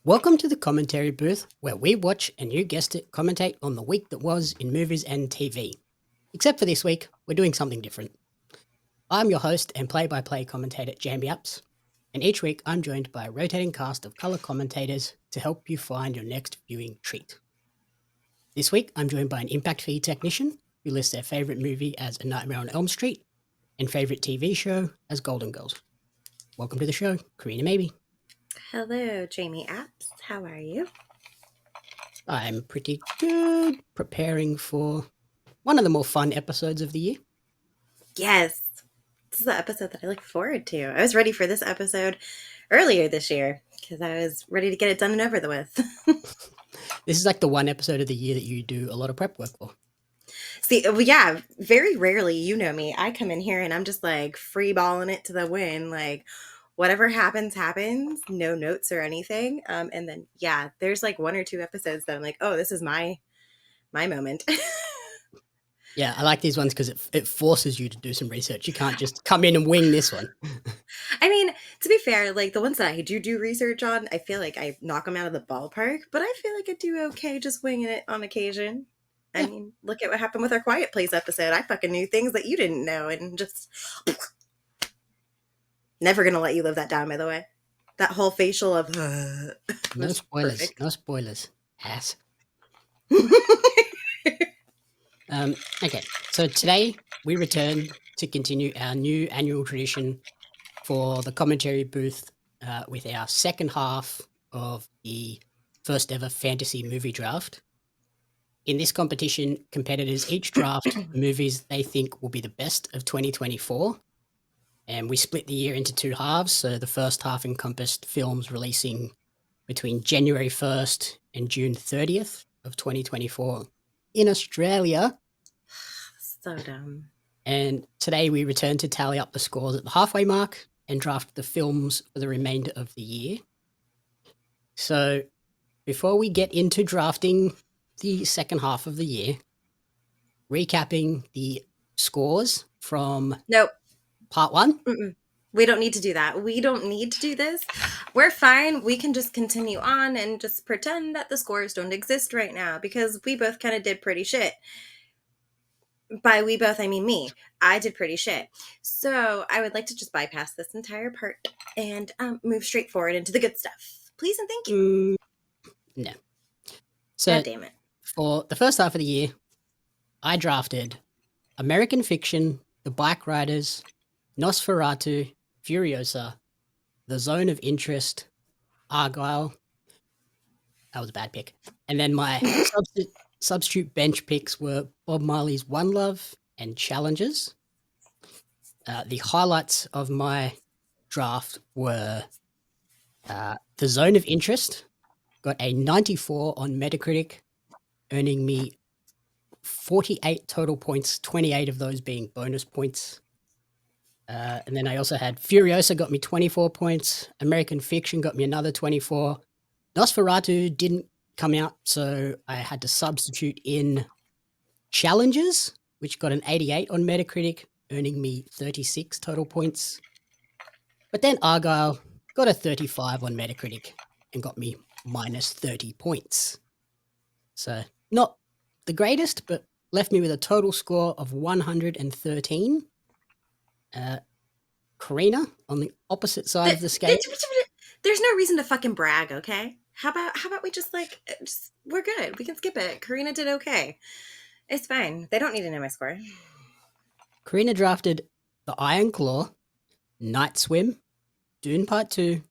Welcome to the commentary booth, where we watch and you guessed it, commentate on the week that was in movies and TV. Except for this week, we're doing something different. I'm your host and play-by-play commentator, Jamie Apps, and each week I'm joined by a rotating cast of colour commentators to help you find your next viewing treat. This week, I'm joined by an impact fee technician who lists their favourite movie as A Nightmare on Elm Street and favourite TV show as Golden Girls. Welcome to the show, Corrina Mabey. Hello, Jamie Apps. How are you? I'm pretty good, preparing for one of the more fun episodes of the year. Yes. This is the episode that I look forward to. I was ready for this episode earlier this year because I was ready to get it done and over with. This is like the one episode of the year that you do a lot of prep work for. See, yeah, very rarely, you know me, I come in here and I'm just like free balling it to the wind, like whatever happens, happens, no notes or anything. And then, yeah, there's like one or two episodes that I'm like, oh, this is my moment. Yeah, I like these ones because it forces you to do some research. You can't just come in and wing this one. I mean, to be fair, like the ones that I do research on, I feel like I knock them out of the ballpark, but I feel like I do okay just winging it on occasion. I mean, look at what happened with our Quiet Place episode. I fucking knew things that you didn't know and just never gonna let you live that down, by the way. That whole facial of No spoilers. Perfect. No spoilers. Ass. Okay, so today we return to continue our new annual tradition for the commentary booth with our second half of the first ever fantasy movie draft. In this competition, competitors each draft movies they think will be the best of 2024. And we split the year into two halves. So the first half encompassed films releasing between January 1st and June 30th of 2024 in Australia. So dumb. And today we return to tally up the scores at the halfway mark and draft the films for the remainder of the year. So before we get into drafting the second half of the year, recapping the scores from part one. We don't need to do that. We don't need to do this. We're fine. We can just continue on and just pretend that the scores don't exist right now because we both kind of did pretty shit. By we both, I mean me. I did pretty shit. So I would like to just bypass this entire part and move straight forward into the good stuff. Please and thank you. No. So, God damn it. For the first half of the year, I drafted American Fiction, The Bike Riders, Nosferatu, Furiosa, The Zone of Interest, Argyle. That was a bad pick. And then my substitute bench picks were Bob Marley's One Love and Challenges. The highlights of my draft were The Zone of Interest, got a 94 on Metacritic, earning me 48 total points, 28 of those being bonus points. And then I also had Furiosa got me 24 points. American Fiction got me another 24. Nosferatu didn't come out, so I had to substitute in Challenges, which got an 88 on Metacritic, earning me 36 total points. But then Argyle got a 35 on Metacritic and got me minus 30 points. So not the greatest, but left me with a total score of 113. Corrina, on the opposite side of the scale. There's no reason to fucking brag, okay? How about we just we're good. We can skip it. Corrina did okay. It's fine. They don't need to know my score. Corrina drafted The Iron Claw, Night Swim, Dune Part 2,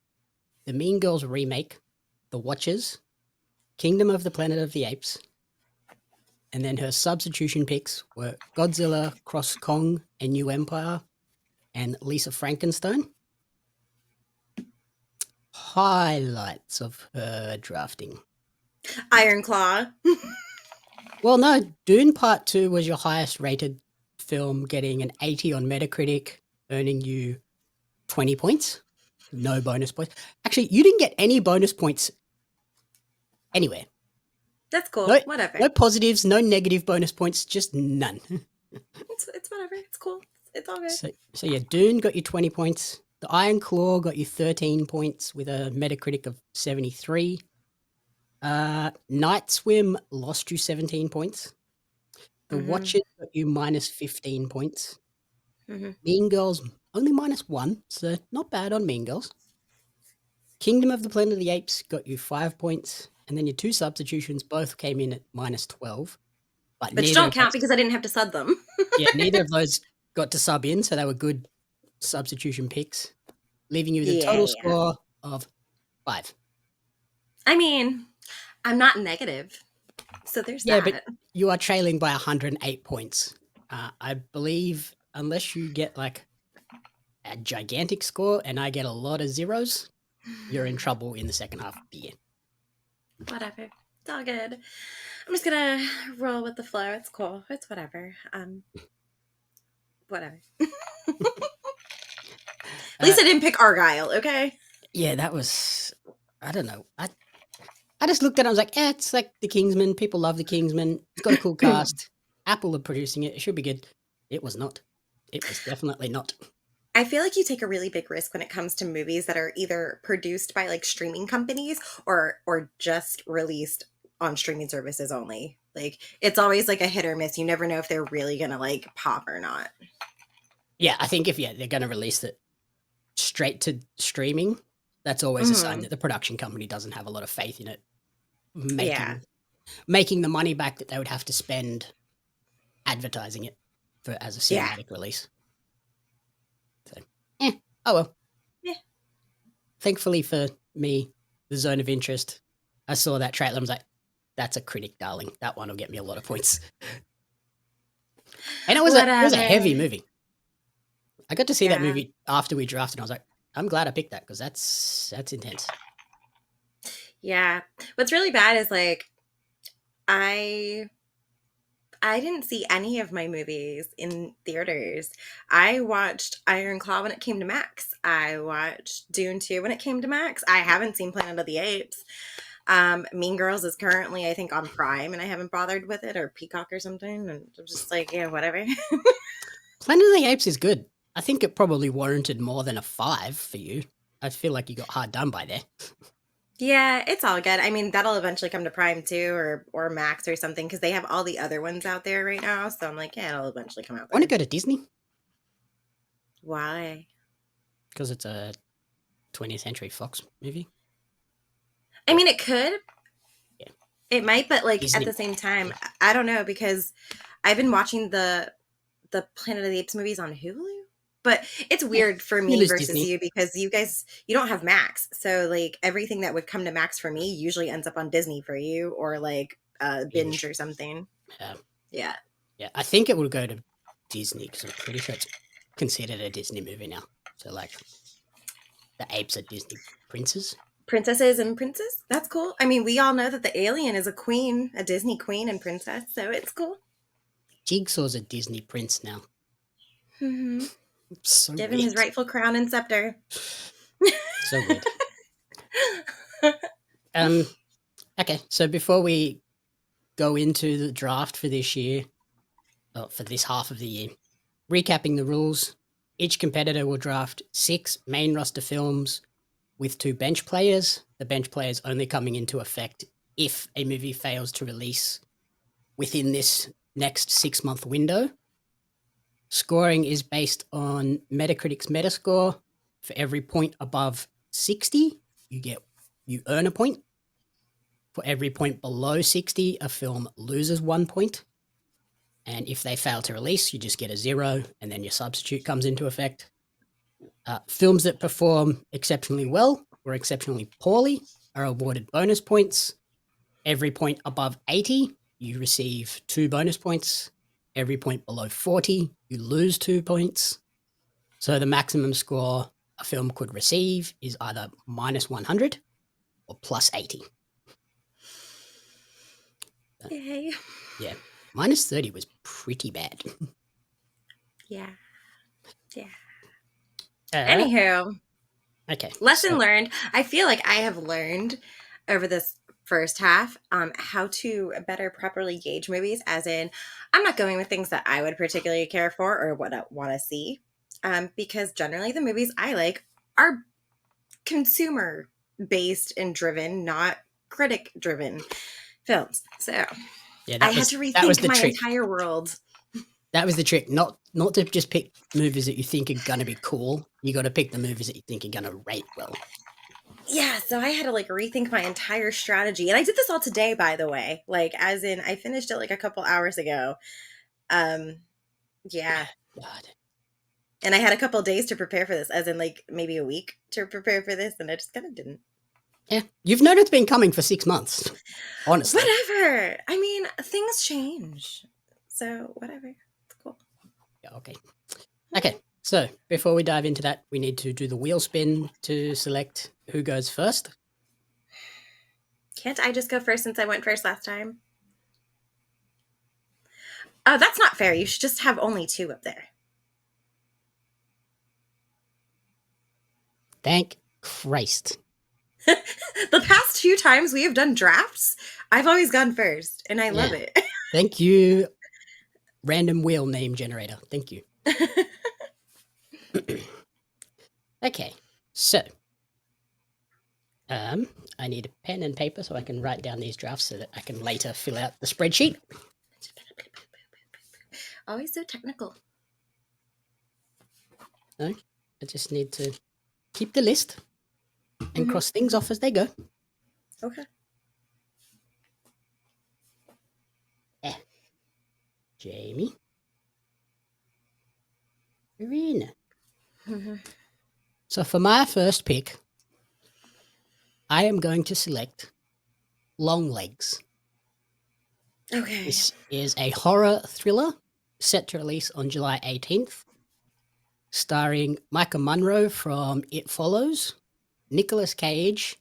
The Mean Girls remake, The Watchers, Kingdom of the Planet of the Apes, and then her substitution picks were Godzilla, Cross Kong, and New Empire, and Lisa Frankenstein. Highlights of her drafting. Iron Claw. Well, no, Dune Part 2 was your highest rated film, getting an 80 on Metacritic, earning you 20 points. No bonus points. Actually, you didn't get any bonus points anywhere. That's cool. No, whatever. No positives, no negative bonus points, just none. It's whatever. It's cool. It's all good. So yeah, Dune got you 20 points. The Iron Claw got you 13 points with a Metacritic of 73. Night Swim lost you 17 points. The Mm-hmm. Watchers got you minus 15 points. Mm-hmm. Mean Girls only minus 1, so not bad on Mean Girls. Kingdom of the Planet of the Apes got you 5 points, and then your two substitutions both came in at minus 12, but Which neither don't of count those, because I didn't have to sub them. yeah, neither of those got to sub in, so they were good substitution picks, leaving you with a Yeah, total yeah. score of 5. I mean, I'm not negative, so there's Yeah, but that. you are trailing by 108 points. I believe unless you get like a gigantic score and I get a lot of zeros, you're in trouble in the second half of the year. Whatever. It's all good. I'm just gonna roll with the flow. It's cool. It's whatever. Whatever. At Uh, least I didn't pick Argyle, okay? yeah, that was, I don't know. I just looked at it, I was like, yeah, it's like the Kingsman. People love the Kingsman. It's got a cool cast. Apple are producing it. It should be good. It was not. It was definitely not. I feel like you take a really big risk when it comes to movies that are either produced by like streaming companies or just released on streaming services only. Like it's always like a hit or miss. You never know if they're really gonna like pop or not. Yeah, I think if they're going to release it straight to streaming, that's always a sign Hmm. that the production company doesn't have a lot of faith in it Yeah. making the money back that they would have to spend advertising it for as a Yeah. cinematic release. So, oh well. Yeah. Thankfully for me, the zone of interest, I saw that trailer. I was like, that's a critic, darling. That one will get me a lot of points. And it was a heavy Whatever. movie. I got to see that Yeah. movie after we drafted, and I was like, I'm glad I picked that because that's intense. Yeah. What's really bad is like I I didn't see any of my movies in theaters. I watched Iron Claw when it came to Max. I watched Dune 2 when it came to Max. I haven't seen Planet of the Apes. Mean Girls is currently, I think, on Prime, and I haven't bothered with it or Peacock or something. And I'm just like, yeah, whatever. Planet of the Apes is good. I think it probably warranted more than a 5 for you. I feel like you got hard done by there. Yeah, it's all good. I mean, that'll eventually come to Prime too, or Max or something, because they have all the other ones out there right now. So I'm like, yeah, it'll eventually come out Want to there. go to Disney Why? because it's a 20th Century Fox movie. I mean, it could. Yeah, It might, but like at Disney. the same time, I don't know because I've been watching the Planet of the Apes movies on Hulu. But it's Yeah, weird for me Hulu's versus Disney. you because you don't have Max. So like everything that would come to Max for me usually ends up on Disney for you or like binge Binge. or something. Yeah, Yeah. yeah. I think it will go to Disney because I'm pretty sure it's considered a Disney movie now. So like the apes are Disney princes. Princesses and princes. That's cool. I mean, we all know that the alien is a queen, a Disney queen and princess, so it's cool. Jigsaw's a Disney prince now. Hmm. So Give him his weird. rightful crown and scepter. So weird. Um. Okay, so before we go into the draft for this year, for this half of the year, recapping the rules, each competitor will draft 6 main roster films with 2 bench players. The bench players only coming into effect if a movie fails to release within this next 6-month window. Scoring is based on Metacritic's Metascore. For every point above 60, you earn a point. For every point below 60, a film loses 1 point. And if they fail to release, you just get a 0, and then your substitute comes into effect. Films that perform exceptionally well or exceptionally poorly are awarded bonus points. Every point above 80, you receive 2 bonus points. Every point below 40, you lose 2 points. So the maximum score a film could receive is either minus 100 or plus 80. Yay. Yeah, minus 30 was pretty bad. Yeah. Yeah. Uh, Anywho, okay. lesson learned. I feel like I have learned over this first half how to better properly gauge movies, as in, I'm not going with things that I would particularly care for or what I want to see, because generally the movies I like are consumer based and driven, not critic-driven films. So Yeah, I had to rethink my entire world. That was the trick. Not to just pick movies that you think are gonna be cool. You got to pick the movies that you think are gonna rate well. Yeah, so I had to like rethink my entire strategy. And I did this all today, by the way. Like as in I finished it like a couple hours ago. Yeah. God. And I had a couple days to prepare for this, as in like maybe a week to prepare for this, and I just kind of didn't. Yeah, you've known it's been coming for 6 months. Honestly. Whatever. I mean, things change. So whatever. It's cool. Yeah, okay. Okay, so before we dive into that, we need to do the wheel spin to select who goes first. Can't I just go first since I went first last time? Oh, that's not fair. You should just have only 2 up there. Thank Christ. The past 2 times we have done drafts, I've always gone first, and I love it. Thank you, random wheel name generator. Thank you. Okay, so I need a pen and paper so I can write down these drafts so that I can later fill out the spreadsheet. Always so technical. No, I just need to keep the list and cross things off as they go. Okay. Jamie. Corrina. So for my first pick, I am going to select Longlegs. Okay. This is a horror thriller set to release on July 18th, starring Micah Munro from It Follows, Nicolas Cage,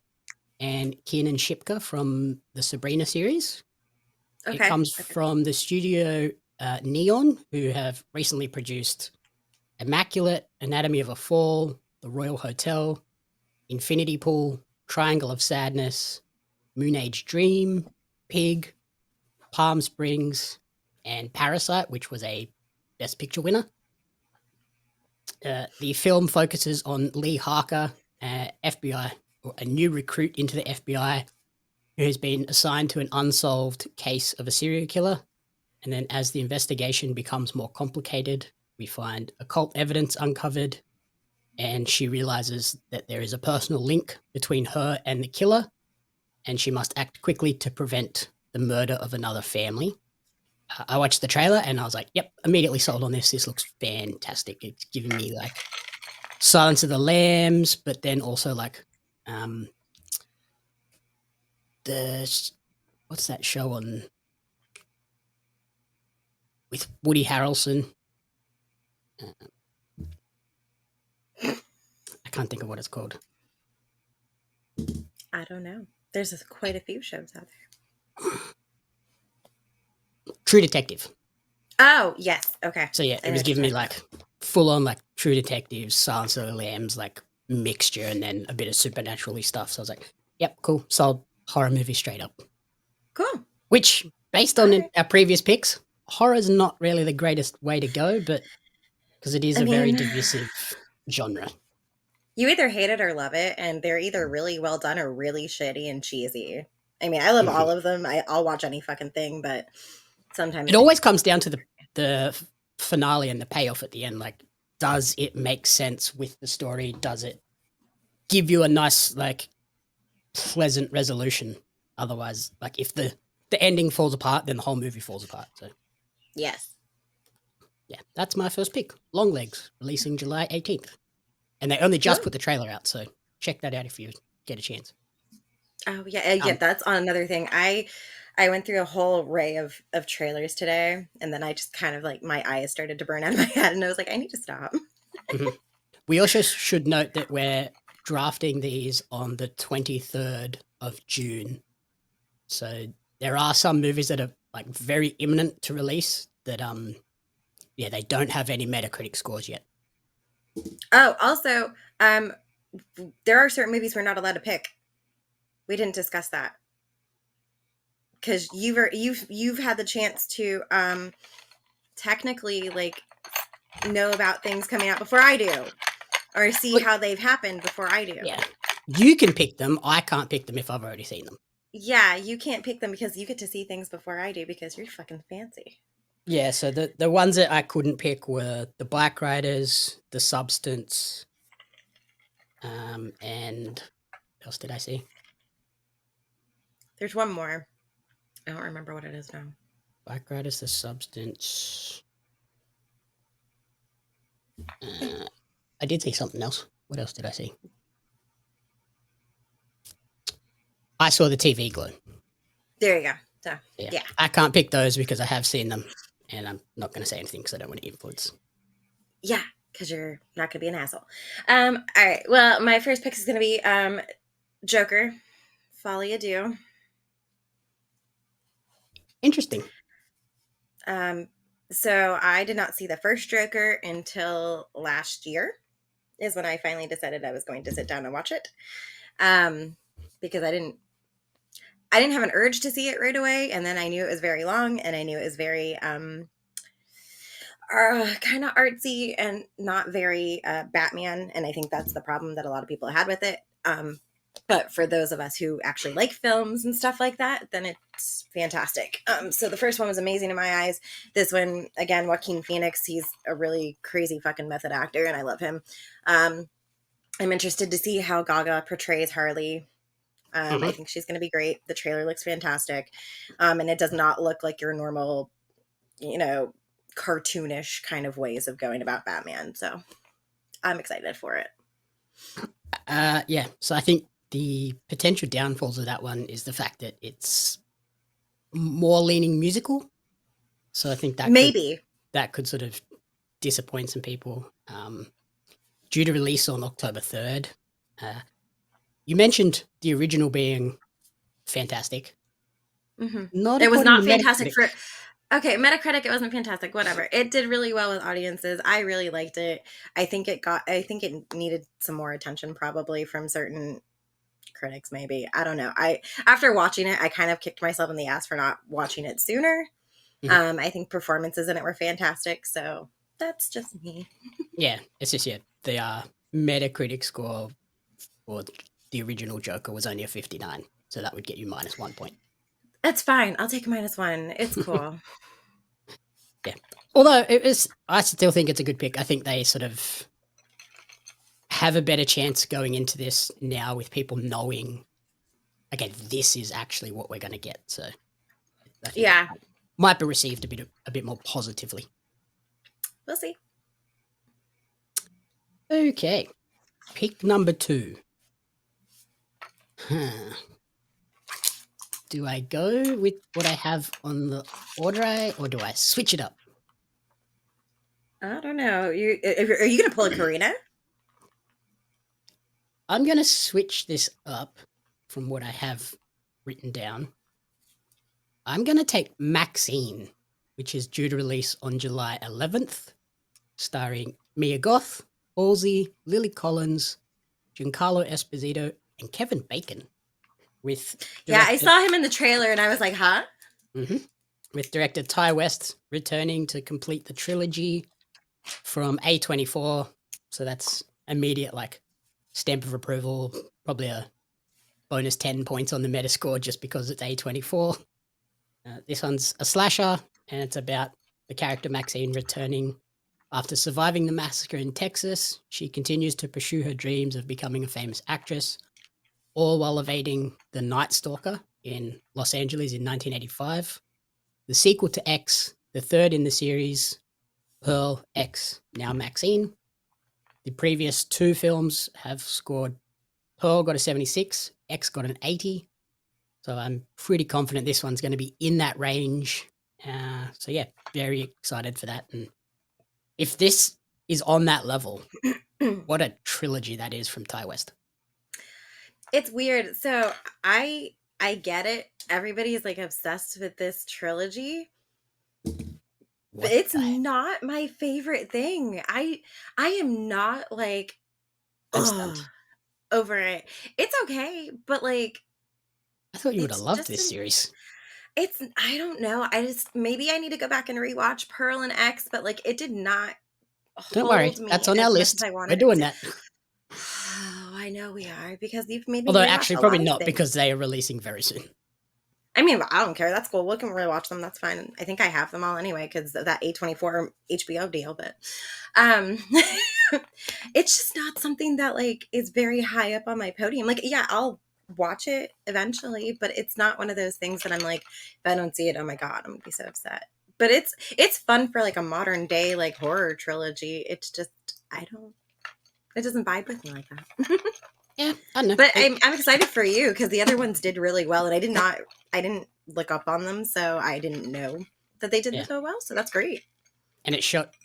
and Kiernan Shipka from the Sabrina series. Okay. It comes from the studio Neon, who have recently produced Immaculate, Anatomy of a Fall, The Royal Hotel, Infinity Pool, Triangle of Sadness, Moon Age Dream, Pig, Palm Springs, and Parasite, which was a Best Picture winner. The film focuses on Lee Harker, FBI, or a new recruit into the FBI, who has been assigned to an unsolved case of a serial killer. And then as the investigation becomes more complicated, we find occult evidence uncovered, and she realizes that there is a personal link between her and the killer, and she must act quickly to prevent the murder of another family. I watched the trailer and I was like, yep, immediately sold on this. This looks fantastic. It's giving me like Silence of the Lambs, but then also like what's that show on with Woody Harrelson? I can't think of what it's called. I don't know. There's quite a few shows out there. True Detective. Oh, yes. Okay. So yeah, it was giving me like full on like True Detective, Silence of the Lambs, like mixture, and then a bit of supernaturally stuff. So I was like, yep, cool. Sold horror movie straight up. Cool. Which, based on our previous picks, horror's not really the greatest way to go, but because it is a very divisive genre. You either hate it or love it, and they're either really well done or really shitty and cheesy. I mean, I love all of them. I'll watch any fucking thing, but sometimes it always comes down to the finale and the payoff at the end. Like, does it make sense with the story? Does it give you a nice, like, pleasant resolution? Otherwise, like, if the ending falls apart, then the whole movie falls apart. So, yes. Yeah, that's my first pick. Longlegs, releasing July 18th. And they only just put the trailer out, so check that out if you get a chance. Oh, yeah. That's on another thing. I went through a whole array of trailers today, and then I just kind of like my eyes started to burn out of my head, and I was like, I need to stop. We also should note that we're drafting these on the 23rd of June. So there are some movies that are like very imminent to release that they don't have any Metacritic scores yet. Oh, also, there are certain movies we're not allowed to pick. We didn't discuss that because you've had the chance to technically like know about things coming out before I do, or see how they've happened before I do. Yeah, you can pick them. I can't pick them if I've already seen them. Yeah, you can't pick them because you get to see things before I do because you're fucking fancy. Yeah, so the ones that I couldn't pick were the Black Riders, the Substance, and what else did I see? There's one more. I don't remember what it is now. Black Riders, the Substance. I did see something else. What else did I see? I saw the TV Glue. There you go. So, Yeah. yeah. I can't pick those because I have seen them, and I'm not going to say anything because I don't want to influence. Yeah, because you're not going to be an asshole. All right. Well, my first pick is going to be Joker, Folly Adieu. Interesting. So I did not see the first Joker until last year, is when I finally decided I was going to sit down and watch it. Because I didn't have an urge to see it right away, and then I knew it was very long, and I knew it was very kind of artsy and not very Batman, and I think that's the problem that a lot of people had with it. But for those of us who actually like films and stuff like that, then it's fantastic. So the first one was amazing in my eyes. This one, again, Joaquin Phoenix, he's a really crazy fucking method actor, and I love him. I'm interested to see how Gaga portrays Harley. I think she's going to be great. The trailer looks fantastic. And it does not look like your normal, cartoonish kind of ways of going about Batman. So I'm excited for it. Yeah. So I think the potential downfalls of that one is the fact that it's more leaning musical. So I think that could sort of disappoint some people. Due to release on October 3rd. You mentioned the original being fantastic. Mm-hmm. Not It was according not to fantastic Metacritic. okay, Metacritic, it wasn't fantastic. Whatever. It did really well with audiences. I really liked it. I think it needed some more attention probably from certain critics, maybe. I don't know. After watching it, I kind of kicked myself in the ass for not watching it sooner. I think performances in it were fantastic. So that's just me. Yeah, it's just, the Metacritic score for the original Joker was only a 59. So that would get you minus 1 point. It's fine. I'll take -1. It's cool. Yeah. Although I still think it's a good pick. I think they sort of have a better chance going into this now with people knowing, okay, this is actually what we're going to get. So I think Yeah. it might be received a bit more positively. We'll see. Okay. Pick number 2. Do I go with what I have on the order or do I switch it up? I don't know. Are you going to pull a Corrina? I'm going to switch this up from what I have written down. I'm going to take Maxine, which is due to release on July 11th, starring Mia Goth, Halsey, Lily Collins, Giancarlo Esposito, and Kevin Bacon. Yeah, I saw him in the trailer and I was like, huh? Mm-hmm. With director Ty West returning to complete the trilogy from A24. So that's immediate, stamp of approval, probably a bonus 10 points on the Metascore just because it's A24. This one's a slasher, and it's about the character Maxine returning after surviving the massacre in Texas. She continues to pursue her dreams of becoming a famous actress, all while evading the Night Stalker in Los Angeles in 1985. The sequel to X, the third in the series, Pearl, X, now Maxine. The previous 2 films have scored. Pearl got a 76, X got an 80. So I'm pretty confident this one's going to be in that range. So yeah, very excited for that. And if this is on that level, what a trilogy that is from Ty West. It's weird. So I get it. Everybody's obsessed with this trilogy. But it's not my favorite thing. I am not over it. It's okay, but I thought you would have loved this series. I don't know. Maybe I need to go back and rewatch Pearl and X, but it did not Don't worry, hold me that's on as our much list. as I wanted We're doing it that. to. Oh, I know we are, because you've made me Although rewatch actually a probably lot of not, things. because they are releasing very soon. I mean, I don't care. That's cool. We can rewatch them. That's fine. I think I have them all anyway because of that A24 HBO deal. But um, it's just not something that like is very high up on my podium. Like, yeah, I'll watch it eventually, but it's not one of those things that I'm like, if I don't see it, oh my god, I'm gonna be so upset. But it's fun for like a modern day like horror trilogy. It's just it doesn't vibe with me like that. Yeah, I don't know. But I'm excited for you because the other ones did really well, and I didn't look up on them, so I didn't know that they did so well. So that's great. And it shot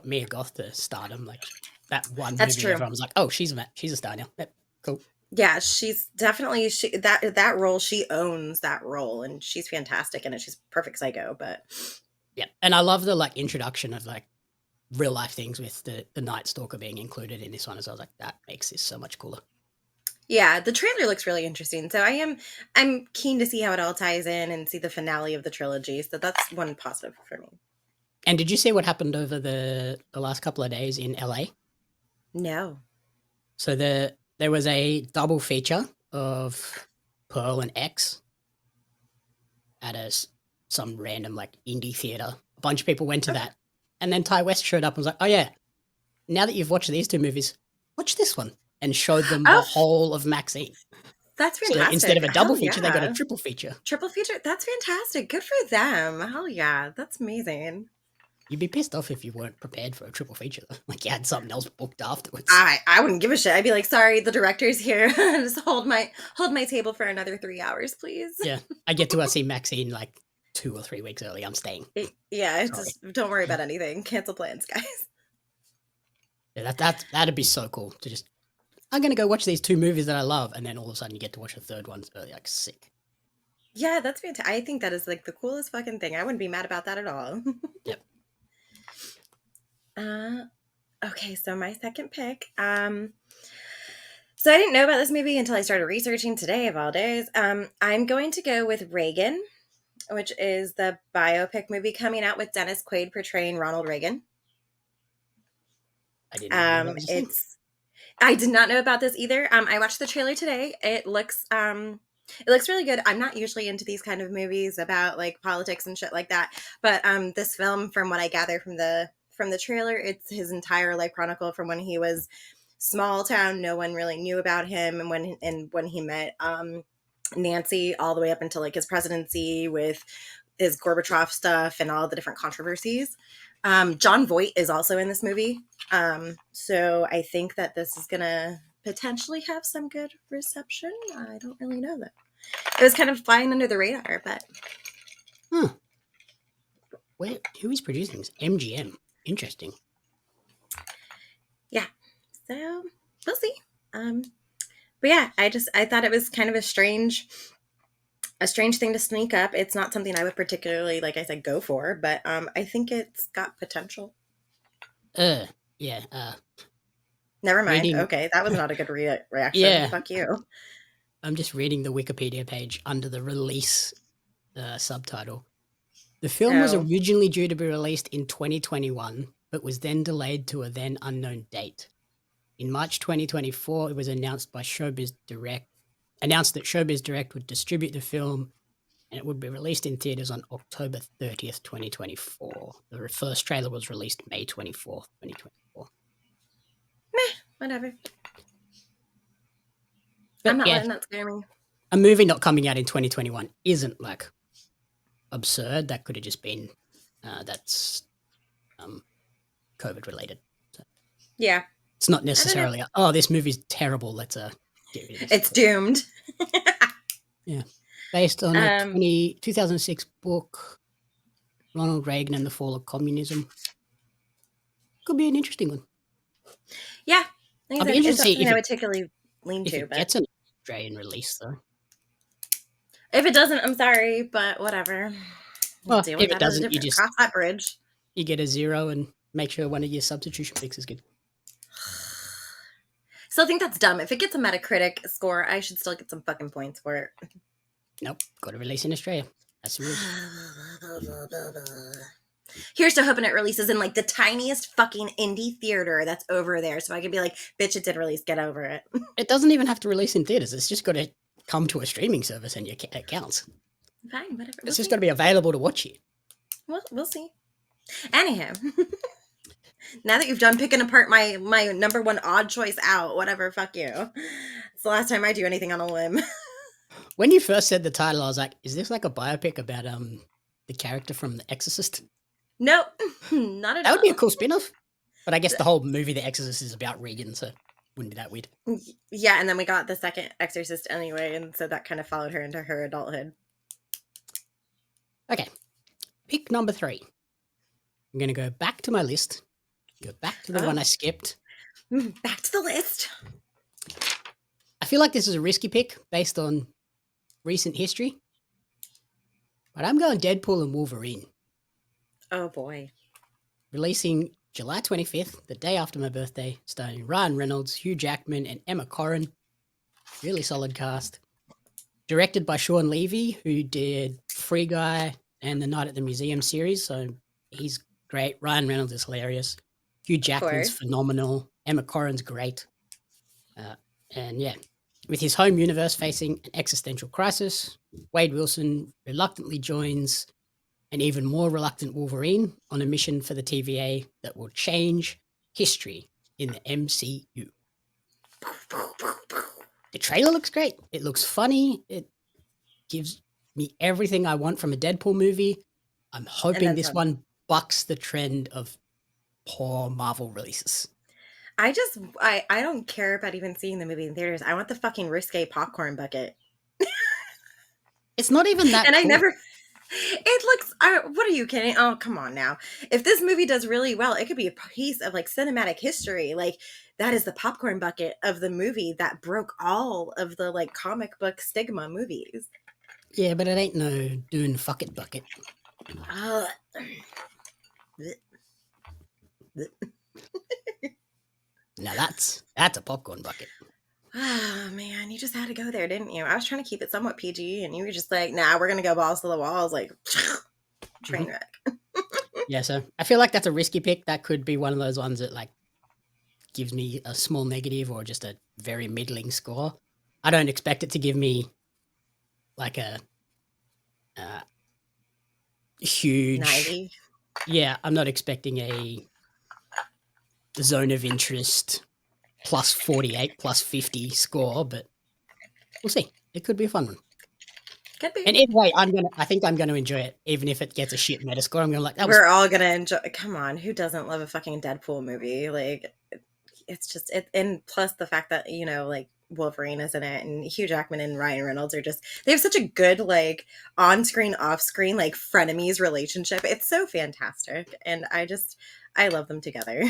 Mia Goth to stardom. Like that one That's movie, true. everyone was like, "Oh, she's a star now." Yep, cool. Yeah, she's definitely that role. She owns that role, and she's fantastic in it. She's perfect psycho. But yeah, and I love the like introduction of like real life things with the Night Stalker being included in this one. As I was like, that makes this so much cooler. yeah, the trailer looks really interesting. So I'm keen to see how it all ties in and see the finale of the trilogy. So that's one positive for me. And did you see what happened over the last couple of days in LA? No. So there was a double feature of Pearl and X at some random like indie theater. A bunch of people went to that, and then Ty West showed up and was like, "Oh yeah, now that you've watched these two movies, watch this one," and showed them the whole of Maxine. That's So fantastic. instead of a double feature, Yeah. they got a triple feature. Triple feature? That's fantastic. Good for them. Hell yeah. That's amazing. You'd be pissed off if you weren't prepared for a triple feature. Like you had something else booked afterwards. I wouldn't give a shit. I'd be like, sorry, the director's here. Just hold my table for another 3 hours, please. Yeah. I get to see Maxine like 2 or 3 weeks early. I'm staying. Yeah, just don't worry about anything. Cancel plans, guys. Yeah, that'd be so cool to just, I'm going to go watch these 2 movies that I love, and then all of a sudden you get to watch the third one early, like sick. Yeah, that's fantastic. I think that is like the coolest fucking thing. I wouldn't be mad about that at all. Yep. Okay, so my second pick. So I didn't know about this movie until I started researching today of all days. I'm going to go with Reagan, which is the biopic movie coming out with Dennis Quaid portraying Ronald Reagan. I didn't know that was a thing. I did not know about this either. I watched the trailer today. It looks really good. I'm not usually into these kind of movies about like politics and shit like that, but this film, from what I gather from the trailer, it's his entire life chronicle from when he was small town, no one really knew about him, and when he met Nancy, all the way up until like his presidency with his Gorbachev stuff and all the different controversies. John Voight is also in this movie. So I think that this is going to potentially have some good reception. I don't really know that. It was kind of flying under the radar, but. Who is producing this? MGM. Interesting. Yeah. So we'll see. But yeah, I thought it was kind of a strange thing to sneak up. It's not something I would particularly, like I said, go for, but I think it's got potential. Yeah. Never mind. Okay, that was not a good reaction. Yeah. Fuck you. I'm just reading the Wikipedia page under the release subtitle. The film was originally due to be released in 2021, but was then delayed to a then unknown date. In March 2024, it was announced that Showbiz Direct would distribute the film, and it would be released in theaters on October 30th, 2024. The first trailer was released May 24th, 2024. Meh, whatever. But I'm not letting that scare me. A movie not coming out in 2021 isn't like absurd. That could have just been that's COVID related. So. Yeah. It's not necessarily this movie's terrible, let's get rid of this. It's doomed. Yeah. Based on a 2006 book, Ronald Reagan and the Fall of Communism. Could be an interesting one. Yeah. I'll be interested to see if I would particularly lean to. It gets an Australian release, though. If it doesn't, I'm sorry, but whatever. Well, if it doesn't, you just cross that bridge. You get a 0 and make sure one of your substitution picks is good. Still think that's dumb. If it gets a Metacritic score, I should still get some fucking points for it. Nope. Got to release in Australia. That's the rules. Here's to hoping it releases in like the tiniest fucking indie theater that's over there, so I can be like, bitch, it did release. Get over it. It doesn't even have to release in theaters. It's just got to come to a streaming service and it counts. Fine, whatever. It's just got to be available to watch it. We'll see. Anyhow, now that you've done picking apart my number one odd choice out, whatever, fuck you. It's the last time I do anything on a limb. When you first said the title, I was like, is this like a biopic about the character from The Exorcist? Nope, not at all. That would be a cool spin-off. But I guess the whole movie The Exorcist is about Regan, so wouldn't be that weird. Yeah, and then we got the second Exorcist anyway, and so that kind of followed her into her adulthood. Okay, pick number 3. I'm going to go back to my list. Go back to the one I skipped. Back to the list. I feel like this is a risky pick based on recent history. But I'm going Deadpool and Wolverine. Oh boy. Releasing July 25th, the day after my birthday, starring Ryan Reynolds, Hugh Jackman, and Emma Corrin. Really solid cast. Directed by Sean Levy, who did Free Guy and the Night at the Museum series, so he's great. Ryan Reynolds is hilarious. Hugh Jackman's phenomenal. Emma Corrin's great. And yeah, with his home universe facing an existential crisis, Wade Wilson reluctantly joins an even more reluctant Wolverine on a mission for the TVA that will change history in the MCU. The trailer looks great. It looks funny. It gives me everything I want from a Deadpool movie. I'm hoping this one bucks the trend of poor Marvel releases. I don't care about even seeing the movie in theaters. I want the fucking risque popcorn bucket. It's not even that and cool. I never... It looks... what are you kidding? Oh, come on now. If this movie does really well, it could be a piece of like cinematic history. Like, that is the popcorn bucket of the movie that broke all of the like comic book stigma movies. Yeah, but it ain't no Dune fuck it bucket. Now that's a popcorn bucket. Oh man, you just had to go there, didn't you? I was trying to keep it somewhat PG, and you were just like, "Nah, we're gonna go balls to the walls," like train wreck. Yeah, so I feel like that's a risky pick. That could be one of those ones that like gives me a small negative or just a very middling score. I don't expect it to give me like a huge 90. Yeah, I'm not expecting a zone of interest plus 48 plus 50 score, but we'll see. It could be a fun one. Could be. And either way, I think I'm gonna enjoy it, even if it gets a shit meta score. I'm gonna like that. We're all gonna enjoy. Come on, who doesn't love a fucking Deadpool movie? Like, it's just it, and plus the fact that like Wolverine is in it, and Hugh Jackman and Ryan Reynolds are they have such a good like on-screen, off-screen like frenemies relationship. It's so fantastic, and I love them together.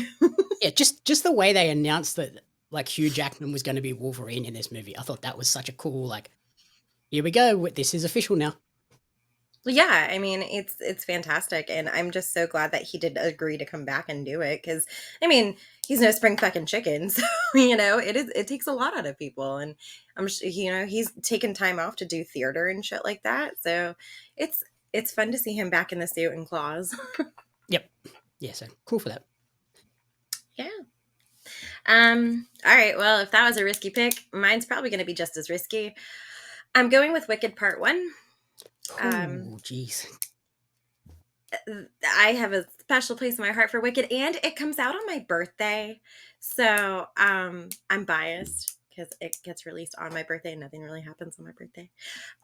Yeah, just the way they announced that like Hugh Jackman was going to be Wolverine in this movie. I thought that was such a cool like. Here we go. This is official now. Well, yeah, I mean it's fantastic, and I'm just so glad that he did agree to come back and do it because I mean he's no spring fucking chicken, so it takes a lot out of people, and I'm he's taken time off to do theater and shit like that, so it's fun to see him back in the suit and claws. Yep. Yeah, so cool for that. Yeah. All right. Well, if that was a risky pick, mine's probably going to be just as risky. I'm going with Wicked Part 1. Oh, jeez. I have a special place in my heart for Wicked, and it comes out on my birthday. So I'm biased because it gets released on my birthday and nothing really happens on my birthday.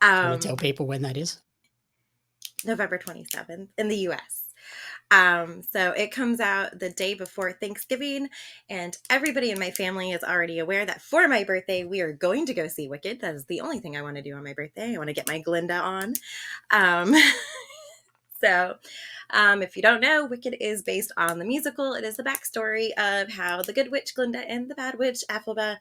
Can you tell people when that is? November 27th in the US. So it comes out the day before Thanksgiving, and everybody in my family is already aware that for my birthday, we are going to go see Wicked. That is the only thing I want to do on my birthday. I want to get my Glinda on. So if you don't know, Wicked is based on the musical. It is the backstory of how the good witch Glinda and the bad witch Athelba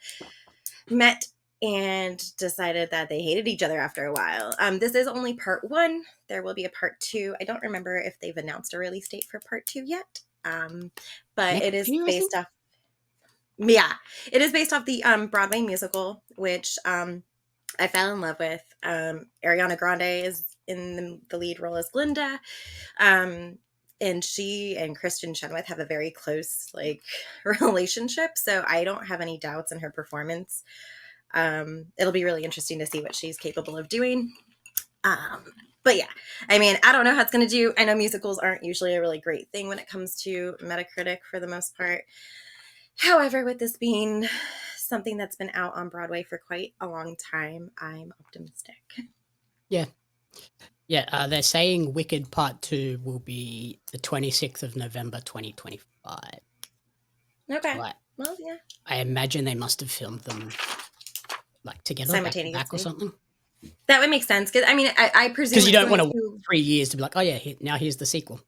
met and decided that they hated each other after a while. This is only part 1. There will be a part 2. I don't remember if they've announced a release date for part 2 yet. But it is based off. Yeah, it is based off the Broadway musical, which I fell in love with. Ariana Grande is in the lead role as Glinda. and she and Kristen Chenoweth have a very close like relationship, so I don't have any doubts in her performance. It'll be really interesting to see what she's capable of doing. Um, but yeah, I mean, I don't know how it's going to do. I know musicals aren't usually a really great thing when it comes to Metacritic for the most part. However, with this being something that's been out on Broadway for quite a long time, I'm optimistic. Yeah. Yeah, they're saying Wicked Part 2 will be the 26th of November 2025. Okay. So Well, yeah. I imagine they must have filmed them like together, back to back or Simultaneously. something. That would make sense. Because, I mean, I presume Because you it's don't want going to to. wait 3 years to be like, oh yeah, now here's the sequel.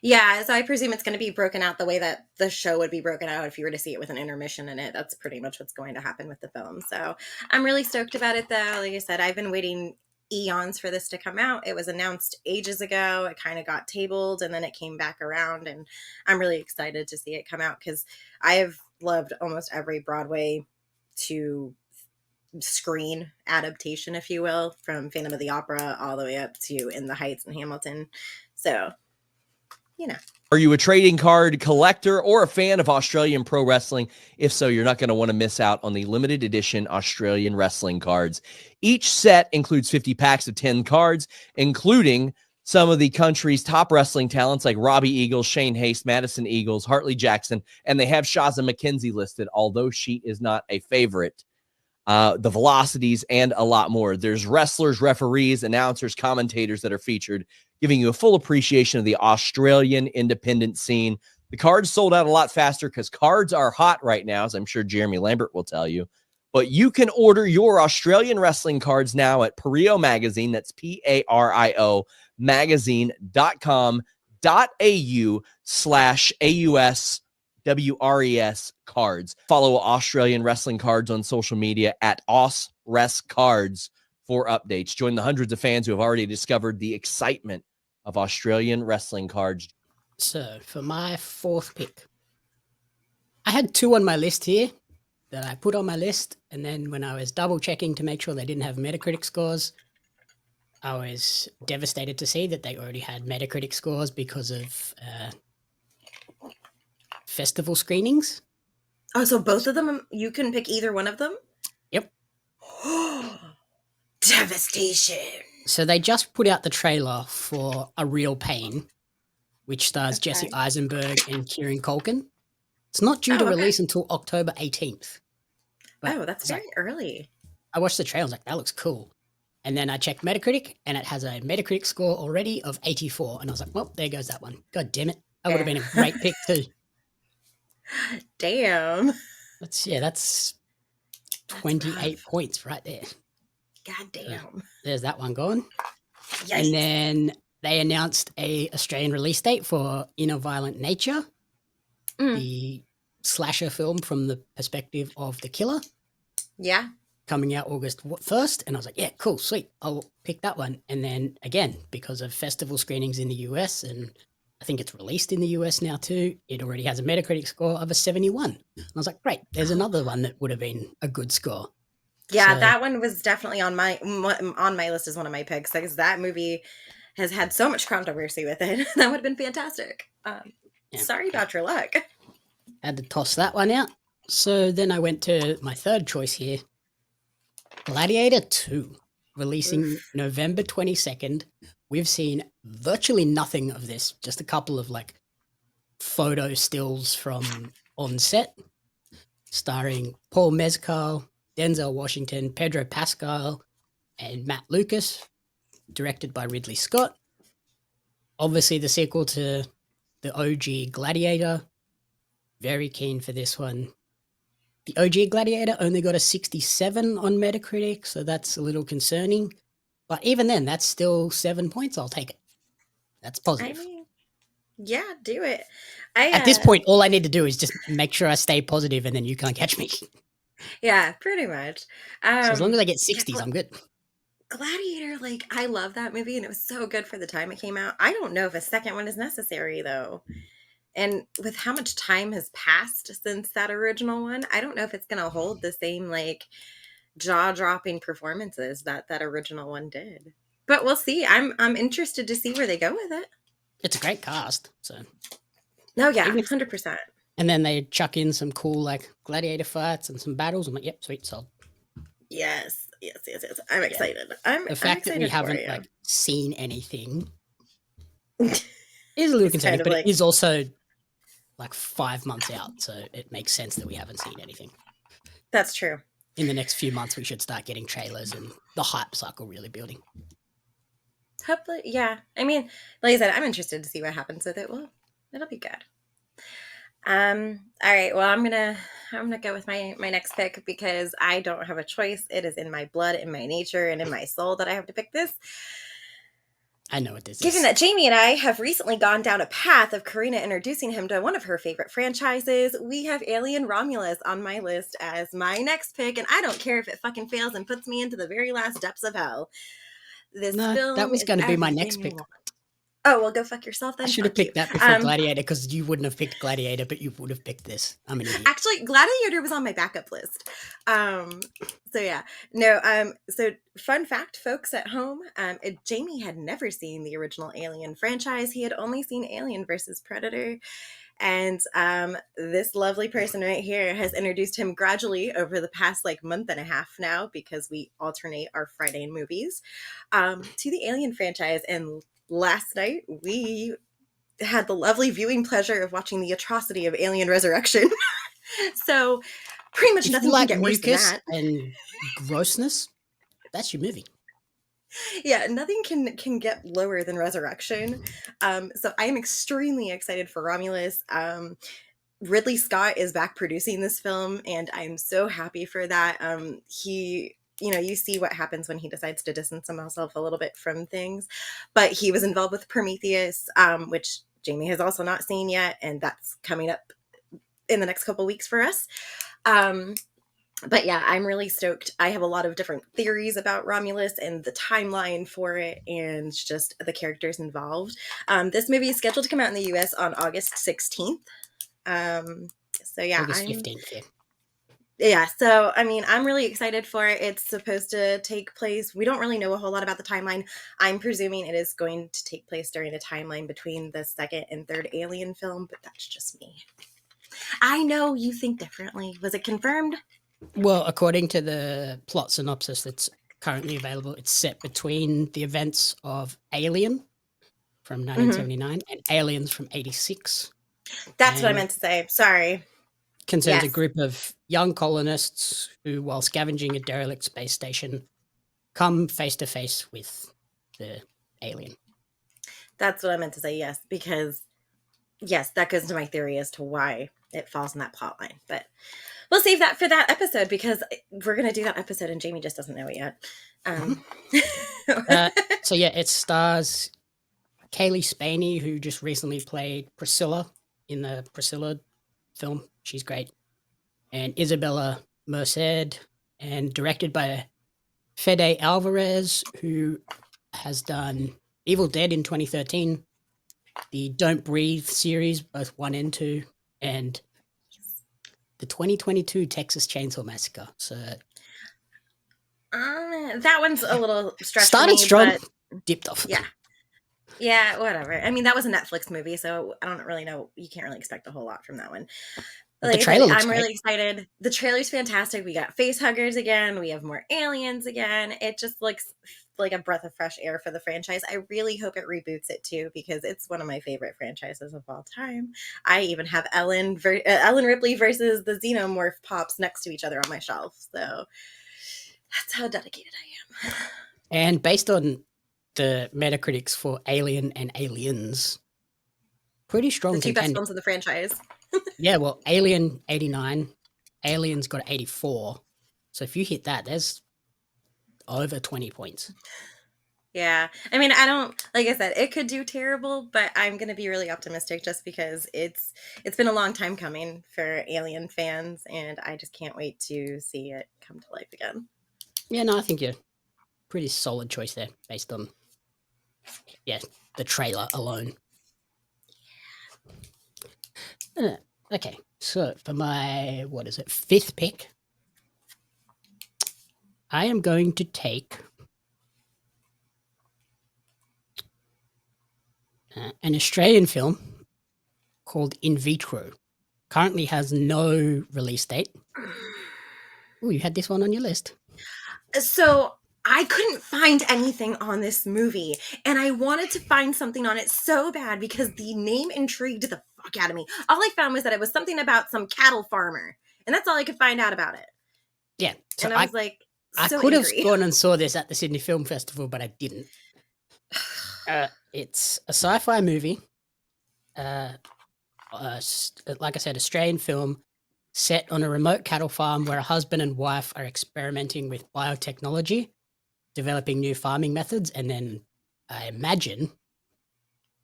Yeah, so I presume it's going to be broken out the way that the show would be broken out if you were to see it with an intermission in it. That's pretty much what's going to happen with the film. So I'm really stoked about it, though. Like I said, I've been waiting eons for this to come out. It was announced ages ago. It kind of got tabled and then it came back around. And I'm really excited to see it come out because I have loved almost every Broadway to screen adaptation, if you will, from Phantom of the Opera all the way up to In the Heights and Hamilton. So, you know. Are you a trading card collector or a fan of Australian pro wrestling? If so, you're not going to want to miss out on the limited edition Australian wrestling cards. Each set includes 50 packs of 10 cards, including some of the country's top wrestling talents like Robbie Eagles, Shane Haste, Madison Eagles, Hartley Jackson, and they have Shaza McKenzie listed, although she is not a favorite. The velocities, and a lot more. There's wrestlers, referees, announcers, commentators that are featured, giving you a full appreciation of the Australian independent scene. The cards sold out a lot faster because cards are hot right now, as I'm sure Jeremy Lambert will tell you. But you can order your Australian wrestling cards now at Pario Magazine. That's PARIO magazine.com.au/AUS WRES cards. Follow Australian Wrestling Cards on social media at AusResCards for updates. Join the hundreds of fans who have already discovered the excitement of Australian wrestling cards. So for my fourth pick, I had 2 on my list here that I put on my list, and then when I was double checking to make sure they didn't have Metacritic scores, I was devastated to see that they already had Metacritic scores because of festival screenings. Oh, so both of them, you can pick either one of them? Yep. Devastation. So they just put out the trailer for A Real Pain, which stars Jesse Eisenberg and Kieran Culkin. It's not due to release until October 18th. But that's very early. I watched the trailer, I was like, that looks cool. And then I checked Metacritic, and it has a Metacritic score already of 84. And I was like, well, there goes that one. God damn it. That would have been a great pick too. Damn. That's 28 points right there. God damn. There's that one gone. Yikes. And then they announced a Australian release date for Inner Violent Nature, the slasher film from the perspective of the killer. Yeah. Coming out August 1st. And I was like, yeah, cool, sweet. I'll pick that one. And then again, because of festival screenings in the US, and I think it's released in the US now too, it already has a Metacritic score of a 71. And I was like, great, there's another one that would have been a good score. Yeah, so, that one was definitely on my list as one of my picks because that movie has had so much controversy with it. That would have been fantastic. Sorry about your luck. Had to toss that one out. So then I went to my third choice here. Gladiator 2, releasing November 22nd. We've seen virtually nothing of this, just a couple of like photo stills from on set, starring Paul Mescal, Denzel Washington, Pedro Pascal, and Matt Lucas, directed by Ridley Scott. Obviously the sequel to the OG Gladiator. Very keen for this one. The OG Gladiator only got a 67 on Metacritic, so that's a little concerning. But even then, that's still 7 points. I'll take it. That's positive. I mean, yeah, do it. At this point, all I need to do is just make sure I stay positive, and then you can't catch me. Yeah, pretty much. So as long as I get 60s, I'm good. Gladiator, like, I love that movie, and it was so good for the time it came out. I don't know if a second one is necessary, though. And with how much time has passed since that original one, I don't know if it's going to hold the same, like, jaw-dropping performances that original one did. But we'll see. I'm interested to see where they go with it. It's a great cast. So, No, yeah, Even if- 100%. and then they chuck in some cool like gladiator fights and some battles. I'm like, yep, sweet, sold. Yes. I'm excited. I'm The fact that we excited for haven't you. like seen anything is a little It's concerning, kind of but like- it is also like 5 months out, so it makes sense that we haven't seen anything. That's true. In the next few months, we should start getting trailers and the hype cycle really building. Hopefully, yeah. I mean, like I said, I'm interested to see what happens with it. Well, it'll be good. All right. Well, I'm gonna go with my next pick because I don't have a choice. It is in my blood, in my nature, and in my soul that I have to pick this. I know what this Given is. that Jamie and I have recently gone down a path of Corrina introducing him to one of her favorite franchises, we have Alien Romulus on my list as my next pick, and I don't care if it fucking fails and puts me into the very last depths of hell. This No, film that was is going to be my next everything you pick. want. Oh, well, go fuck yourself then. I should have Fuck you. picked that before Gladiator because you wouldn't have picked Gladiator, but you would have picked this. I'm an idiot. Actually, Gladiator was on my backup list. So yeah, no. So fun fact, folks at home, Jamie had never seen the original Alien franchise. He had only seen Alien versus Predator, and this lovely person right here has introduced him gradually over the past like month and a half now, because we alternate our Friday movies, to the Alien franchise. And last night we had the lovely viewing pleasure of watching the atrocity of Alien Resurrection. So pretty much If nothing you like can get worse than mucus that. and grossness, that's your movie. Yeah, nothing can get lower than Resurrection. So I am extremely excited for Romulus. Ridley Scott is back producing this film, and I'm so happy for that. You see what happens when he decides to distance himself a little bit from things. But he was involved with Prometheus, which Jamie has also not seen yet, and that's coming up in the next couple weeks for us. But yeah, I'm really stoked. I have a lot of different theories about Romulus and the timeline for it and just the characters involved. This movie is scheduled to come out in the US on August 16th. So yeah, August 15th, yeah. Yeah, so I mean, I'm really excited for it. It's supposed to take place. We don't really know a whole lot about the timeline. I'm presuming it is going to take place during a timeline between the second and third Alien film, but that's just me. I know you think differently. Was it confirmed? Well, according to the plot synopsis that's currently available, it's set between the events of Alien from 1979 and Aliens from 86. That's what I And meant to say. Sorry. concerns a Yes. group of young colonists who, while scavenging a derelict space station, come face to face with the alien. That's what I meant to say, yes, because yes, that goes into my theory as to why it falls in that plot line. But we'll save that for that episode because we're going to do that episode and Jamie just doesn't know it yet. So yeah, it stars Kaylee Spaney, who just recently played Priscilla in the Priscilla film. She's great. And Isabella Merced, and directed by Fede Alvarez, who has done Evil Dead in 2013, the Don't Breathe series, both 1 and 2, and the 2022 Texas Chainsaw Massacre. So that one's a little stretched for started me, strong, but dipped off. yeah, whatever. I mean, that was a Netflix movie, so I don't really know. You can't really expect a whole lot from that one. But the trailer looks I'm great. really excited. The trailer's fantastic. We got face huggers again. We have more aliens again. It just looks like a breath of fresh air for the franchise. I really hope it reboots it too, because it's one of my favorite franchises of all time. I even have Ellen Ripley versus the Xenomorph pops next to each other on my shelf. So that's how dedicated I am. And based on the Metacritics for Alien and Aliens, pretty strong The two best contender. films in the franchise. Yeah, well, Alien 89, Aliens got 84. So if you hit that, there's over 20 points. Yeah. I mean, I don't, like I said, it could do terrible, but I'm going to be really optimistic just because it's been a long time coming for Alien fans, and I just can't wait to see it come to life again. Yeah, no, I think you're pretty solid choice there based on, the trailer alone. Okay, so for my, fifth pick, I am going to take An Australian film called In Vitro currently has no release date. Oh, you had this one on your list. So I couldn't find anything on this movie, and I wanted to find something on it so bad because the name intrigued the fuck out of me. All I found was that it was something about some cattle farmer, and that's all I could find out about it. Yeah. So And I was like, I so could have angry. gone and saw this at the Sydney Film Festival, but I didn't. It's a sci-fi movie. Like I said, Australian film set on a remote cattle farm where a husband and wife are experimenting with biotechnology, developing new farming methods, and then I imagine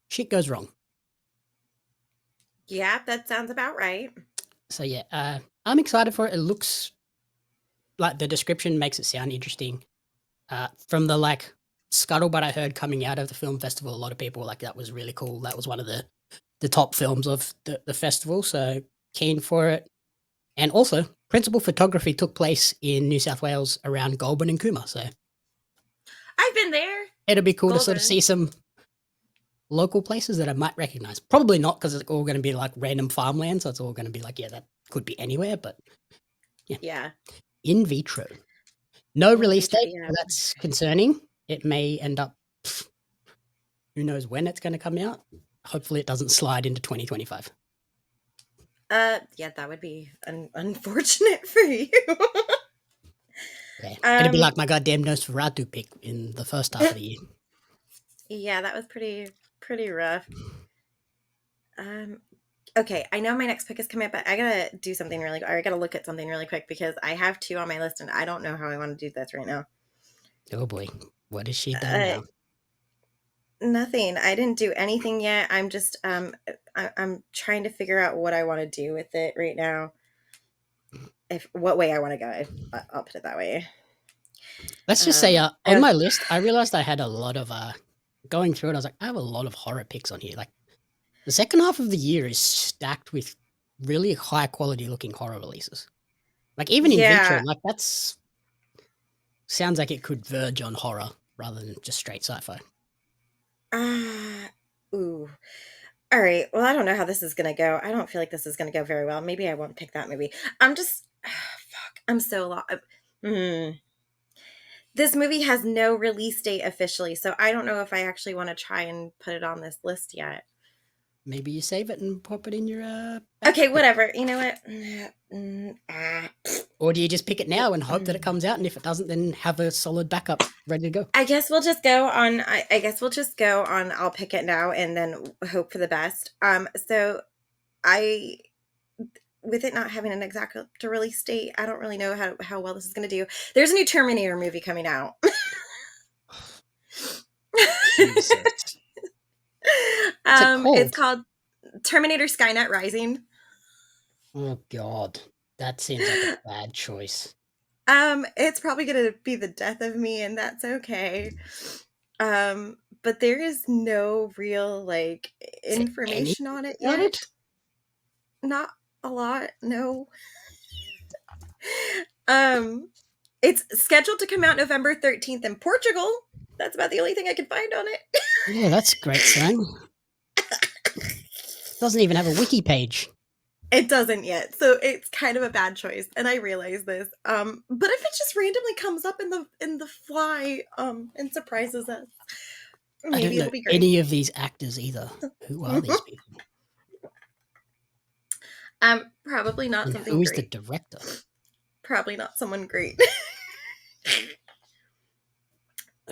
shit goes wrong. Yeah, that sounds about right. So yeah, I'm excited for it. It looks like the description makes it sound interesting. From the like scuttlebutt I heard coming out of the film festival, a lot of people were like, that was really cool. That was one of the top films of the festival. So keen for it. And also, principal photography took place in New South Wales around Goulburn and Cooma. So I've been there. it'll be cool to sort of Goulburn. see some local places that I might recognize. Probably not, because it's all going to be like random farmland. So it's all going to be like, yeah, that could be anywhere. But Yeah. In Vitro. No release Vitro, date. yeah. So that's concerning. It may end up, who knows when it's going to come out. Hopefully it doesn't slide into 2025. Yeah, that would be unfortunate for you. Yeah. It'd be like my goddamn Nosferatu pick in the first half of the year. Yeah, that was pretty rough. Okay, I know my next pick is coming up, but I gotta do something really, or I gotta look at something really quick because I have two on my list and I don't know how I want to do this right now. Oh boy, what has she done now? Nothing. I didn't do anything yet. I'm just I'm trying to figure out what I want to do with it right now. What way I want to go. I'll put it that way. Let's just say on my list, I realized I had a lot of going through it. I was like, I have a lot of horror picks on here. Like the second half of the year is stacked with really high quality looking horror releases. Like even In Vitro, like that's sounds like it could verge on horror rather than just straight sci-fi. Ooh. All right. Well, I don't know how this is gonna go. I don't feel like this is gonna go very well. Maybe I won't pick that movie. I'm just fuck. I'm so lost. This movie has no release date officially, so I don't know if I actually want to try and put it on this list yet. Maybe you save it and pop it in your okay, whatever. You know what? Or do you just pick it now and hope that it comes out, and if it doesn't, then have a solid backup ready to go? I guess we'll just go on. I guess we'll just go on. I'll pick it now and then hope for the best. So with it not having an exact release date, I don't really know how well this is going to do. There's a new Terminator movie coming out. Jesus. It's called Terminator Skynet Rising. Oh God, that seems like a bad choice. It's probably gonna be the death of me, and that's okay. But there is no real like information on it yet. Not a lot, no. It's scheduled to come out November 13th in Portugal. That's about the only thing I can find on it. Yeah, that's great saying. Doesn't even have a wiki page. It doesn't yet, so it's kind of a bad choice, and I realize this. But if it just randomly comes up in the fly, and surprises us, maybe it'll be great. Any of these actors either. Who are these people? Probably not and something. Who is great. the director? Probably not someone great.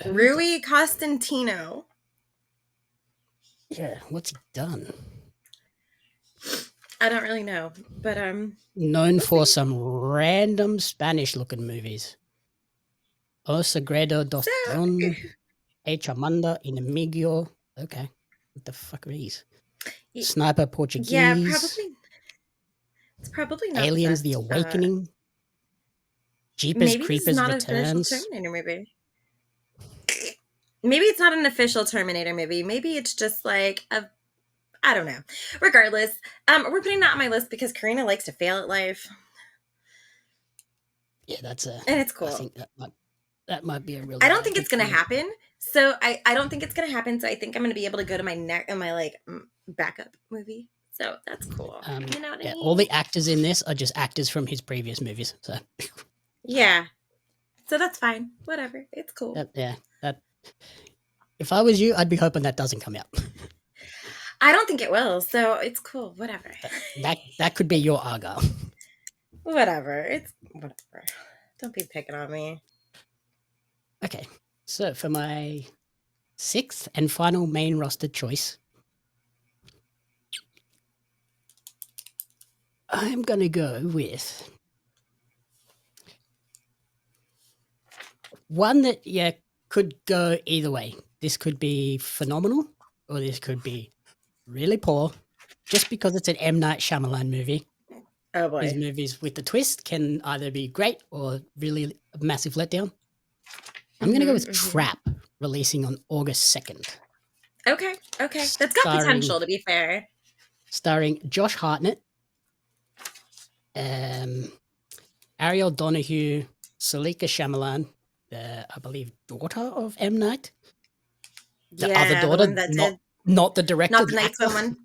Rui Costantino. Yeah, what's he done? I don't really know, but known for some random Spanish-looking movies. O Segredo dos Don, Chamanda, Inimigo. Okay, what the fuck are these? Sniper Portuguese. Yeah, probably. It's probably not Aliens: The Awakening. Jeepers Creepers Returns. Terminator movie. Maybe it's not an official Terminator movie. Maybe it's just like I don't know. Regardless, we're putting that on my list because Corrina likes to fail at life. Yeah, that's and it's cool. I think that That might be a really I don't bad think it's pick gonna for you. happen. So I don't think it's gonna happen. So I think I'm gonna be able to go to my backup movie. So that's cool. You know what I Yeah, all mean? the actors in this are just actors from his previous movies. So Yeah. So that's fine. Whatever. It's cool. that if I was you, I'd be hoping that doesn't come out. I don't think it will. So it's cool. Whatever. that could be your Argyle. Whatever. It's whatever. Don't be picking on me. Okay, so for my 6th and final main roster choice, I'm going to go with one that, could go either way. This could be phenomenal or this could be really poor. Just because it's an M. Night Shyamalan movie, Oh boy. his movies with the twist can either be great or really a massive letdown. I'm going to go with Trap, releasing on August 2nd. Okay. That's got potential, to be fair. Starring Josh Hartnett, Ariel Donahue, Salika Shyamalan, I believe daughter of M. Night. The other The daughter, one that not the director. not the Night Swim one.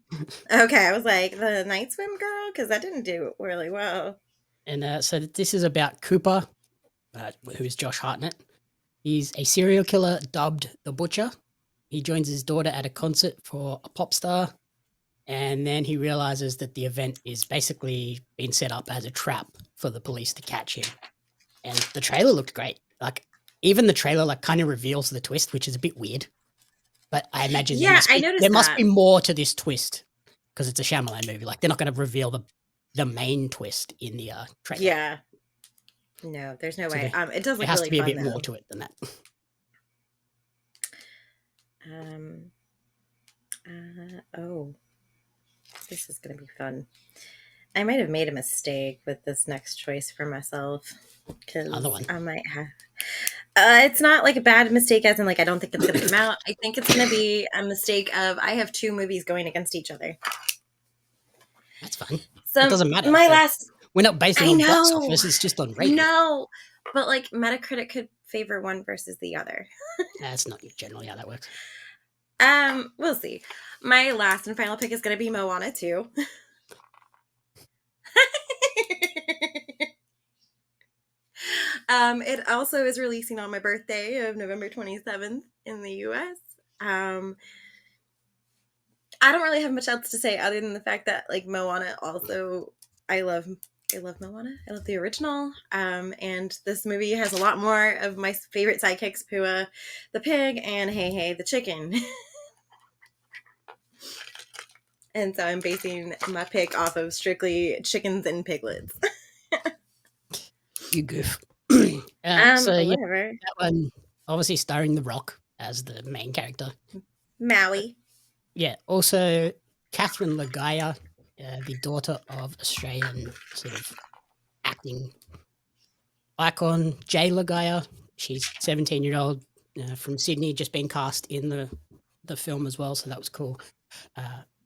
Okay, I was like, the Night Swim girl? Because that didn't do really well. And so this is about Cooper, who's Josh Hartnett. He's a serial killer dubbed the Butcher. He joins his daughter at a concert for a pop star, and then he realizes that the event is basically being set up as a trap for the police to catch him. And the trailer looked great. Like, even the trailer kind of reveals the twist, which is a bit weird. But I imagine there must be more to this twist because it's a Shyamalan movie. Like, they're not going to reveal the main twist in the trailer. Yeah. No, there's no way. It does look really fun. There has to be a bit more to it than that. This is going to be fun. I might have made a mistake with this next choice for myself because I might have. It's not like a bad mistake, as in like I don't think it's going to come out. I think it's going to be a mistake of I have 2 movies going against each other. That's fine. So it doesn't matter. We're not basing on box office. It's just on rating. No, but like Metacritic could favor one versus the other. That's not generally how that works. We'll see. My last and final pick is going to be Moana 2. It also is releasing on my birthday of November 27th in the US. I don't really have much else to say other than the fact that like Moana also, I love Moana. I love the original. And this movie has a lot more of my favorite sidekicks, Pua the pig and Hey Hey the chicken. And so I'm basing my pick off of strictly chickens and piglets. You goof. Whatever. That one obviously starring The Rock as the main character. Maui. Yeah. Also, Catherine Lagaya, the daughter of Australian sort of acting icon Jay Lagaya. She's 17-year-old from Sydney, just being cast in the film as well, so that was cool.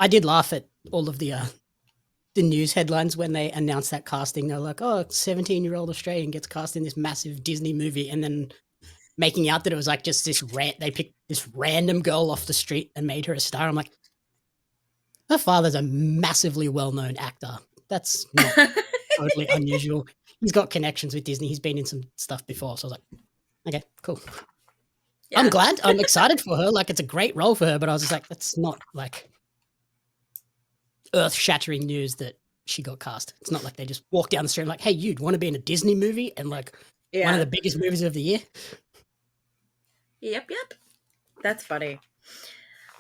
I did laugh at all of the news headlines when they announced that casting. They're like, oh, 17-year-old Australian gets cast in this massive Disney movie, and then making out that it was like just they picked this random girl off the street and made her a star. I'm like, her father's a massively well-known actor. That's not totally unusual. He's got connections with Disney. He's been in some stuff before. So I was like, okay, cool. Yeah. I'm glad. I'm excited for her. Like, it's a great role for her, but I was just like, that's not like earth-shattering news that she got cast. It's not like they just walk down the street and like, hey, you'd want to be in a Disney movie and like one of the biggest movies of the year? Yep. That's funny.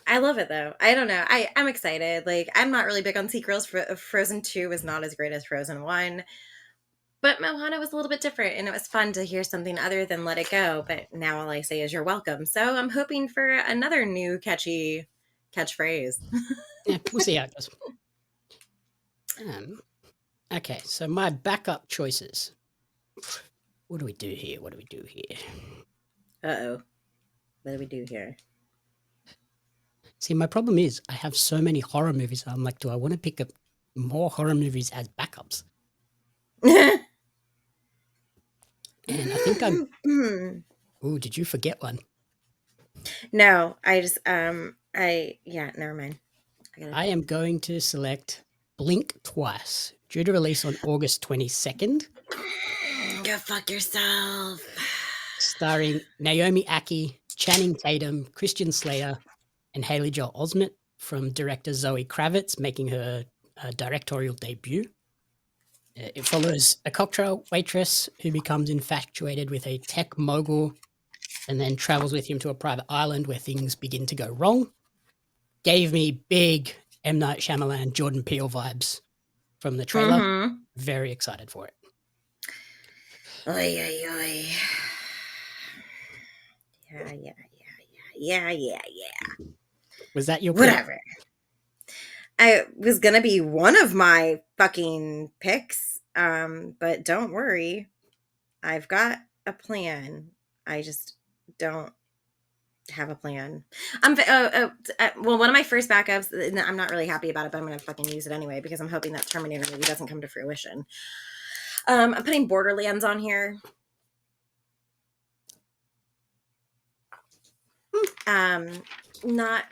I love it though. I don't know. I'm excited. Like, I'm not really big on sequels. Frozen 2 is not as great as Frozen 1. But Moana was a little bit different, and it was fun to hear something other than Let It Go. But now all I say is you're welcome. So I'm hoping for another new catchy catchphrase. Yeah, we'll see how it goes. Okay, so my backup choices. What do we do here? Uh-oh. What do we do here? See, my problem is I have so many horror movies. I'm like, do I want to pick up more horror movies as backups? And I think Ooh, did you forget one? No, I just never mind. I am going to select Blink Twice, due to release on August 22nd, Go fuck yourself. starring Naomi Ackie, Channing Tatum, Christian Slater, and Haley Joel Osment, from director Zoe Kravitz, making her directorial debut. It follows a cocktail waitress who becomes infatuated with a tech mogul and then travels with him to a private island where things begin to go wrong. Gave me big M. Night Shyamalan, Jordan Peele vibes from the trailer. Mm-hmm. Very excited for it. Oy, oy, oy. Yeah. Was that your pick? Whatever. I was gonna be one of my fucking picks, but don't worry, I've got a plan. I just don't have a plan. Well, one of my first backups, and I'm not really happy about it, but I'm gonna fucking use it anyway because I'm hoping that Terminator movie doesn't come to fruition. I'm putting Borderlands on here. Not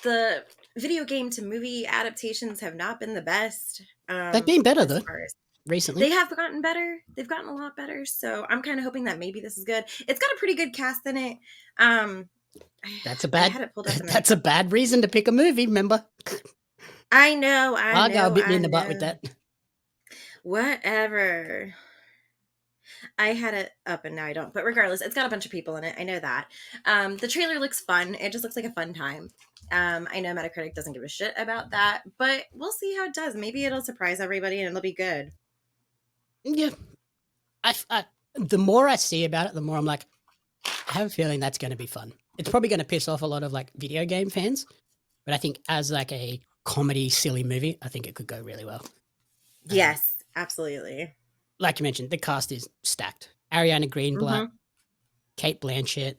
the video game to movie adaptations have not been the best. They've been better though recently. They have gotten better. They've gotten a lot better. So I'm kind of hoping that maybe this is good. It's got a pretty good cast in it. That's a bad reason to pick a movie. Remember? I know. I'll bit me in the butt with that. Whatever. I had it up and now I don't. But regardless, it's got a bunch of people in it. I know that. The trailer looks fun. It just looks like a fun time. I know Metacritic doesn't give a shit about that, but we'll see how it does. Maybe it'll surprise everybody and it'll be good. Yeah. The more I see about it, the more I'm like, I have a feeling that's going to be fun. It's probably going to piss off a lot of like video game fans, but I think as like a comedy, silly movie, I think it could go really well. Yes, absolutely. Like you mentioned, the cast is stacked. Ariana Greenblatt, Kate Blanchett,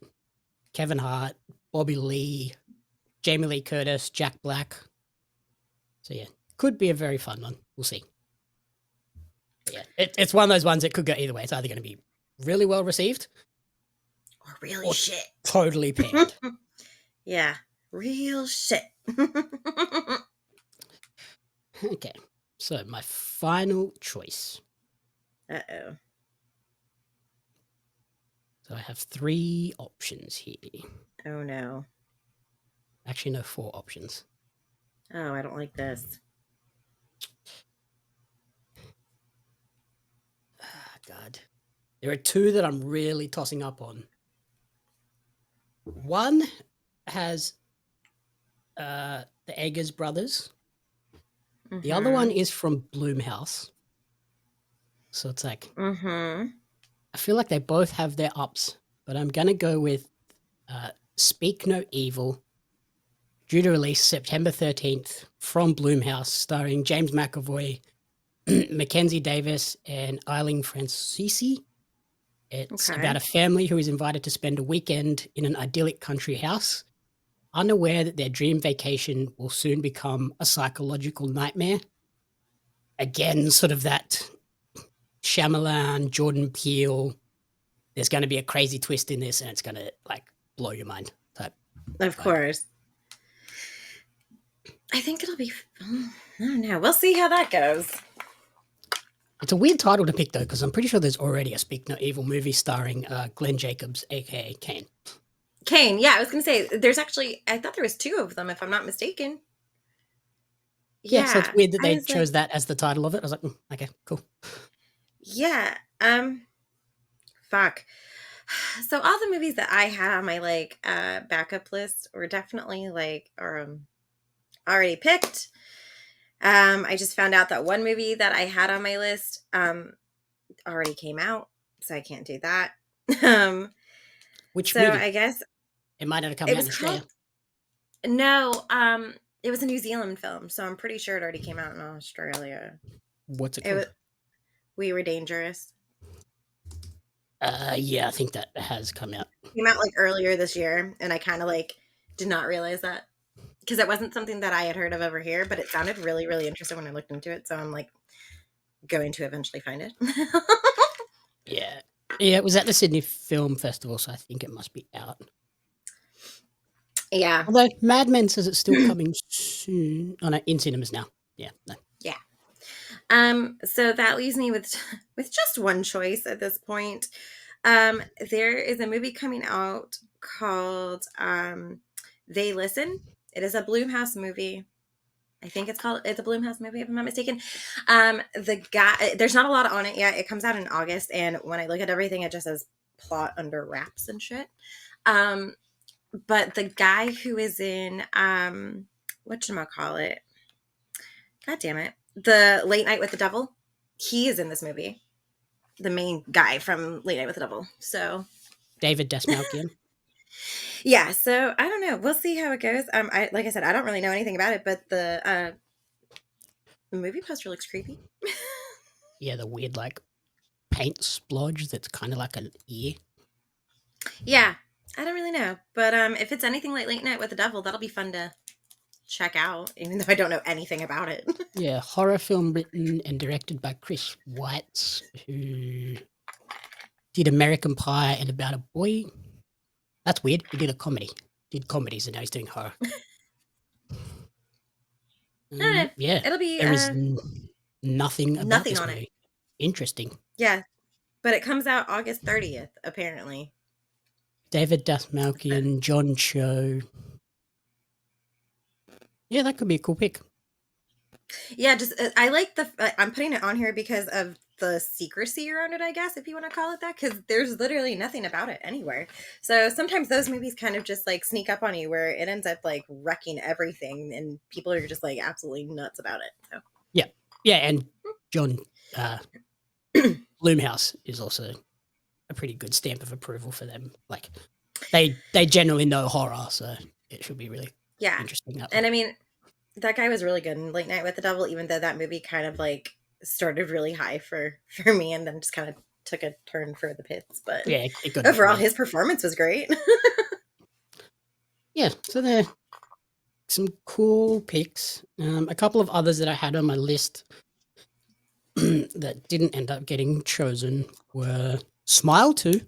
Kevin Hart, Bobby Lee, Jamie Lee Curtis, Jack Black. So yeah, could be a very fun one. We'll see. But yeah, it's one of those ones that could go either way. It's either going to be really well received or really shit. Totally panned. Yeah, real shit. Okay, so my final choice. Uh-oh. So I have 3 options here. Oh no. Actually, no, 4 options. Oh, I don't like this. God. There are 2 that I'm really tossing up on. One has the Eggers brothers. The other one is from Blumhouse. So it's like, I feel like they both have their ups, but I'm going to go with Speak No Evil, due to release September 13th, from Blumhouse, starring James McAvoy, Mackenzie Davis, and Eileen Francisi. It's about a family who is invited to spend a weekend in an idyllic country house, unaware that their dream vacation will soon become a psychological nightmare. Again, sort of that Shyamalan, Jordan Peele, there's going to be a crazy twist in this and it's going to like blow your mind type. Of course. I think it'll be, I don't know. We'll see how that goes. It's a weird title to pick though, because I'm pretty sure there's already a Speak No Evil movie starring Glenn Jacobs, aka Kane. Kane, yeah, I was going to say, there's actually, I thought there was 2 of them, if I'm not mistaken. Yeah, so it's weird that they chose that as the title of it. I was like, okay, cool. Yeah, fuck. So all the movies that I had on my like backup list were definitely like already picked. I just found out that one movie that I had on my list already came out, so I can't do that. Which movie? I guess it might not have come out in Australia. No, it was a New Zealand film, so I'm pretty sure it already came out in Australia. What's it called? We Were Dangerous. Yeah, I think that has come out. It came out like earlier this year, and I kind of like did not realize that because it wasn't something that I had heard of over here, but it sounded really, really interesting when I looked into it. So I'm like going to eventually find it. Yeah, Yeah, it was at the Sydney Film Festival, so I think it must be out. Yeah. Although Mad Men says it's still coming soon. Oh no, in cinemas now. Yeah, no. Yeah. So that leaves me with just one choice at this point. There is a movie coming out called They Listen. It is a Blumhouse movie. I think it's a Blumhouse movie, if I'm not mistaken. The guy, there's not a lot on it yet. It comes out in August, and when I look at everything, it just says plot under wraps and shit. But the guy who is in whatchamacallit, god damn it, the Late Night with the Devil, he is in this movie. The main guy from Late Night with the Devil. So David Desmalkian. yeah, so I don't know. We'll see how it goes. Like I said, I don't really know anything about it, but the movie poster looks creepy. Yeah, the weird like paint splodge that's kind of like an ear. Yeah, I don't really know, but if it's anything like Late Night with the Devil, that'll be fun to check out, even though I don't know anything about it. Yeah, horror film written and directed by Chris Weitz, who did American Pie and About a Boy. That's weird. He did a comedy. Did comedies and now he's doing horror. Yeah, It'll be there is nothing about nothing this on movie. it. Interesting. Yeah, but it comes out August 30th, apparently. David Desmalkian, John Cho. Yeah, that could be a cool pick. Yeah, just I like I'm putting it on here because of the secrecy around it, I guess, if you want to call it that, because there's literally nothing about it anywhere. So sometimes those movies kind of just like sneak up on you where it ends up like wrecking everything and people are just like absolutely nuts about it. So Yeah, and John Bloomhouse is also a pretty good stamp of approval for them. Like they generally know horror, so it should be really interesting. And I mean, that guy was really good in Late Night with the Devil, even though that movie kind of like started really high for me and then just kind of took a turn for the pits. But yeah, overall, his performance was great. Yeah, so they're some cool picks. A couple of others that I had on my list that didn't end up getting chosen were Smile 2.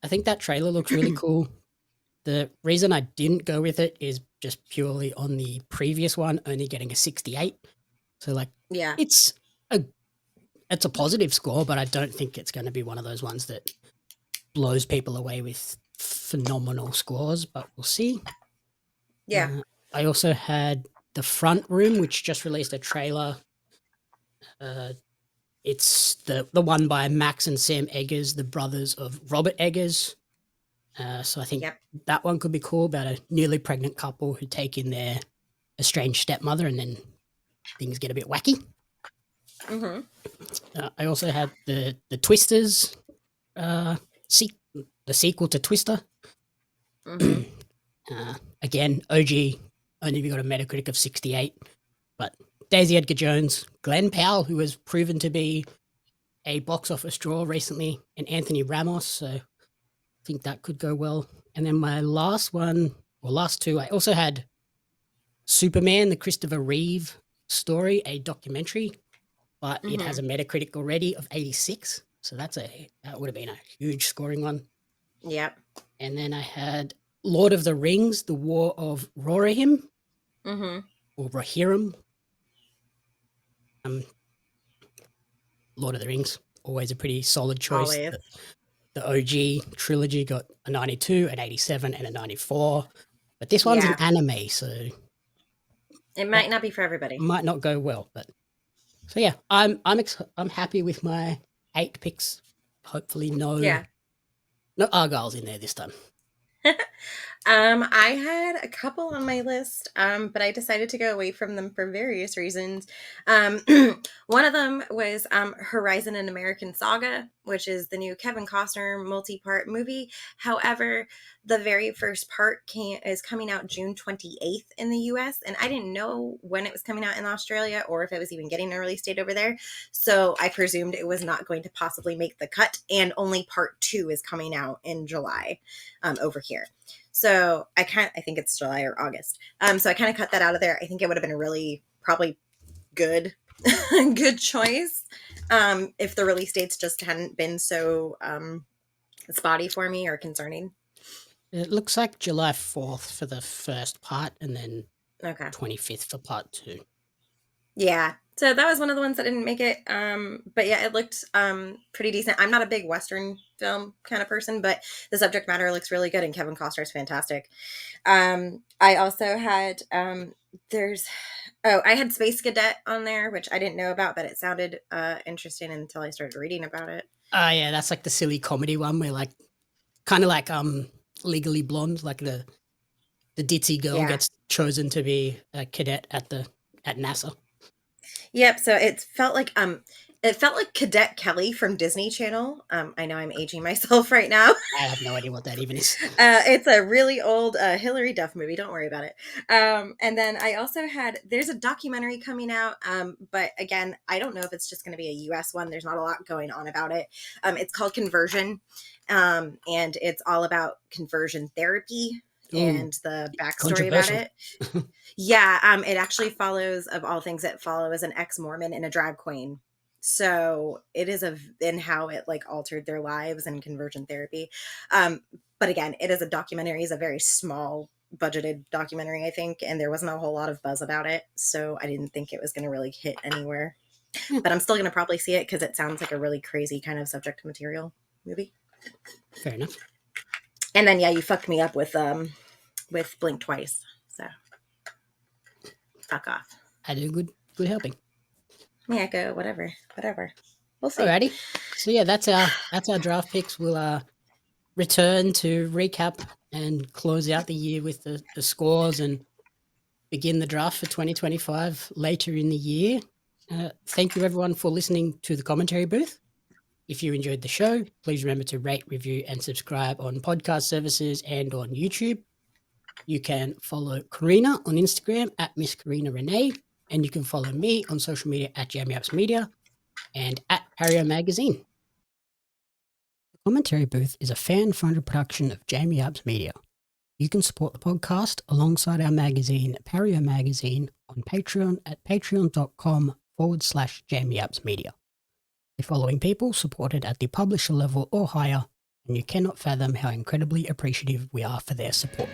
I think that trailer looks really cool. The reason I didn't go with it is just purely on the previous one only getting a 68. So like it's a positive score, but I don't think it's going to be one of those ones that blows people away with phenomenal scores, but we'll see. Yeah. I also had The Front Room, which just released a trailer. It's the one by Max and Sam Eggers, the brothers of Robert Eggers. So I think that one could be cool, about a newly pregnant couple who take in their estranged stepmother and then things get a bit wacky. Mm-hmm. I also had the Twisters, the sequel to Twister. Mm-hmm. Again, OG only got a Metacritic of 68, but Daisy Edgar Jones, Glenn Powell, who has proven to be a box office draw recently, and Anthony Ramos, so I think that could go well. And then my last two, I also had Superman, the Christopher Reeve story, a documentary, but it has a Metacritic already of 86, so that would have been a huge scoring one. Yep. And then I had Lord of the Rings, The War of Rohirrim, or Rohirrim. Lord of the Rings, always a pretty solid choice. The OG trilogy got a 92, an 87, and a 94. But this one's an anime, so it might not be for everybody. Might not go well, but so yeah, I'm happy with my 8 picks. Hopefully no Argyles in there this time. I had a couple on my list, but I decided to go away from them for various reasons. One of them was Horizon: An American Saga, which is the new Kevin Costner multi-part movie. However, the very first part is coming out June 28th in the US, and I didn't know when it was coming out in Australia or if it was even getting a release date over there. So I presumed it was not going to possibly make the cut, and only part 2 is coming out in July over here. So I think it's July or August. So I kind of cut that out of there. I think it would have been a really probably good choice if the release dates just hadn't been so spotty for me or concerning. It looks like July 4th for the first part and then Okay. 25th for part 2. Yeah. So that was one of the ones that didn't make it. But yeah, it looked pretty decent. I'm not a big Western film kind of person, but the subject matter looks really good and Kevin Costner's fantastic. I also had I had Space Cadet on there, which I didn't know about, but it sounded interesting until I started reading about it. Oh yeah, that's like the silly comedy one where like kind of like Legally Blonde, like the ditzy girl Yeah. gets chosen to be a cadet at NASA. Yep. So it felt like Cadet Kelly from Disney Channel. I know I'm aging myself right now. I have no idea what that even is. It's a really old Hillary Duff movie. Don't worry about it. And then I also there's a documentary coming out. But again, I don't know if it's just going to be a US one. There's not a lot going on about it. It's called Conversion. And it's all about conversion therapy and the backstory about it. Yeah. It actually follows, of all things, it follows an ex-Mormon and a drag queen. So it is in how it like altered their lives and conversion therapy. But again, it is a documentary. It's a very small budgeted documentary, I think, and there wasn't a whole lot of buzz about it. So I didn't think it was going to really hit anywhere. But I'm still going to probably see it because it sounds like a really crazy kind of subject material movie. Fair enough. And then, yeah, you fucked me up with Blink Twice. So fuck off. I do good helping. Yeah, go whatever. We'll see. Alrighty. So yeah, that's our draft picks. We'll return to recap and close out the year with the scores and begin the draft for 2025 later in the year. Thank you everyone for listening to the commentary booth. If you enjoyed the show, please remember to rate, review, and subscribe on podcast services and on YouTube. You can follow Corrina on Instagram at Miss Corrina Renee, and you can follow me on social media at Jamie Apps Media and at Pario Magazine. The Commentary Booth is a fan-funded production of Jamie Apps Media. You can support the podcast alongside our magazine, Pario Magazine, on Patreon at patreon.com/Jamie Apps Media. The following people supported at the publisher level or higher, and you cannot fathom how incredibly appreciative we are for their support.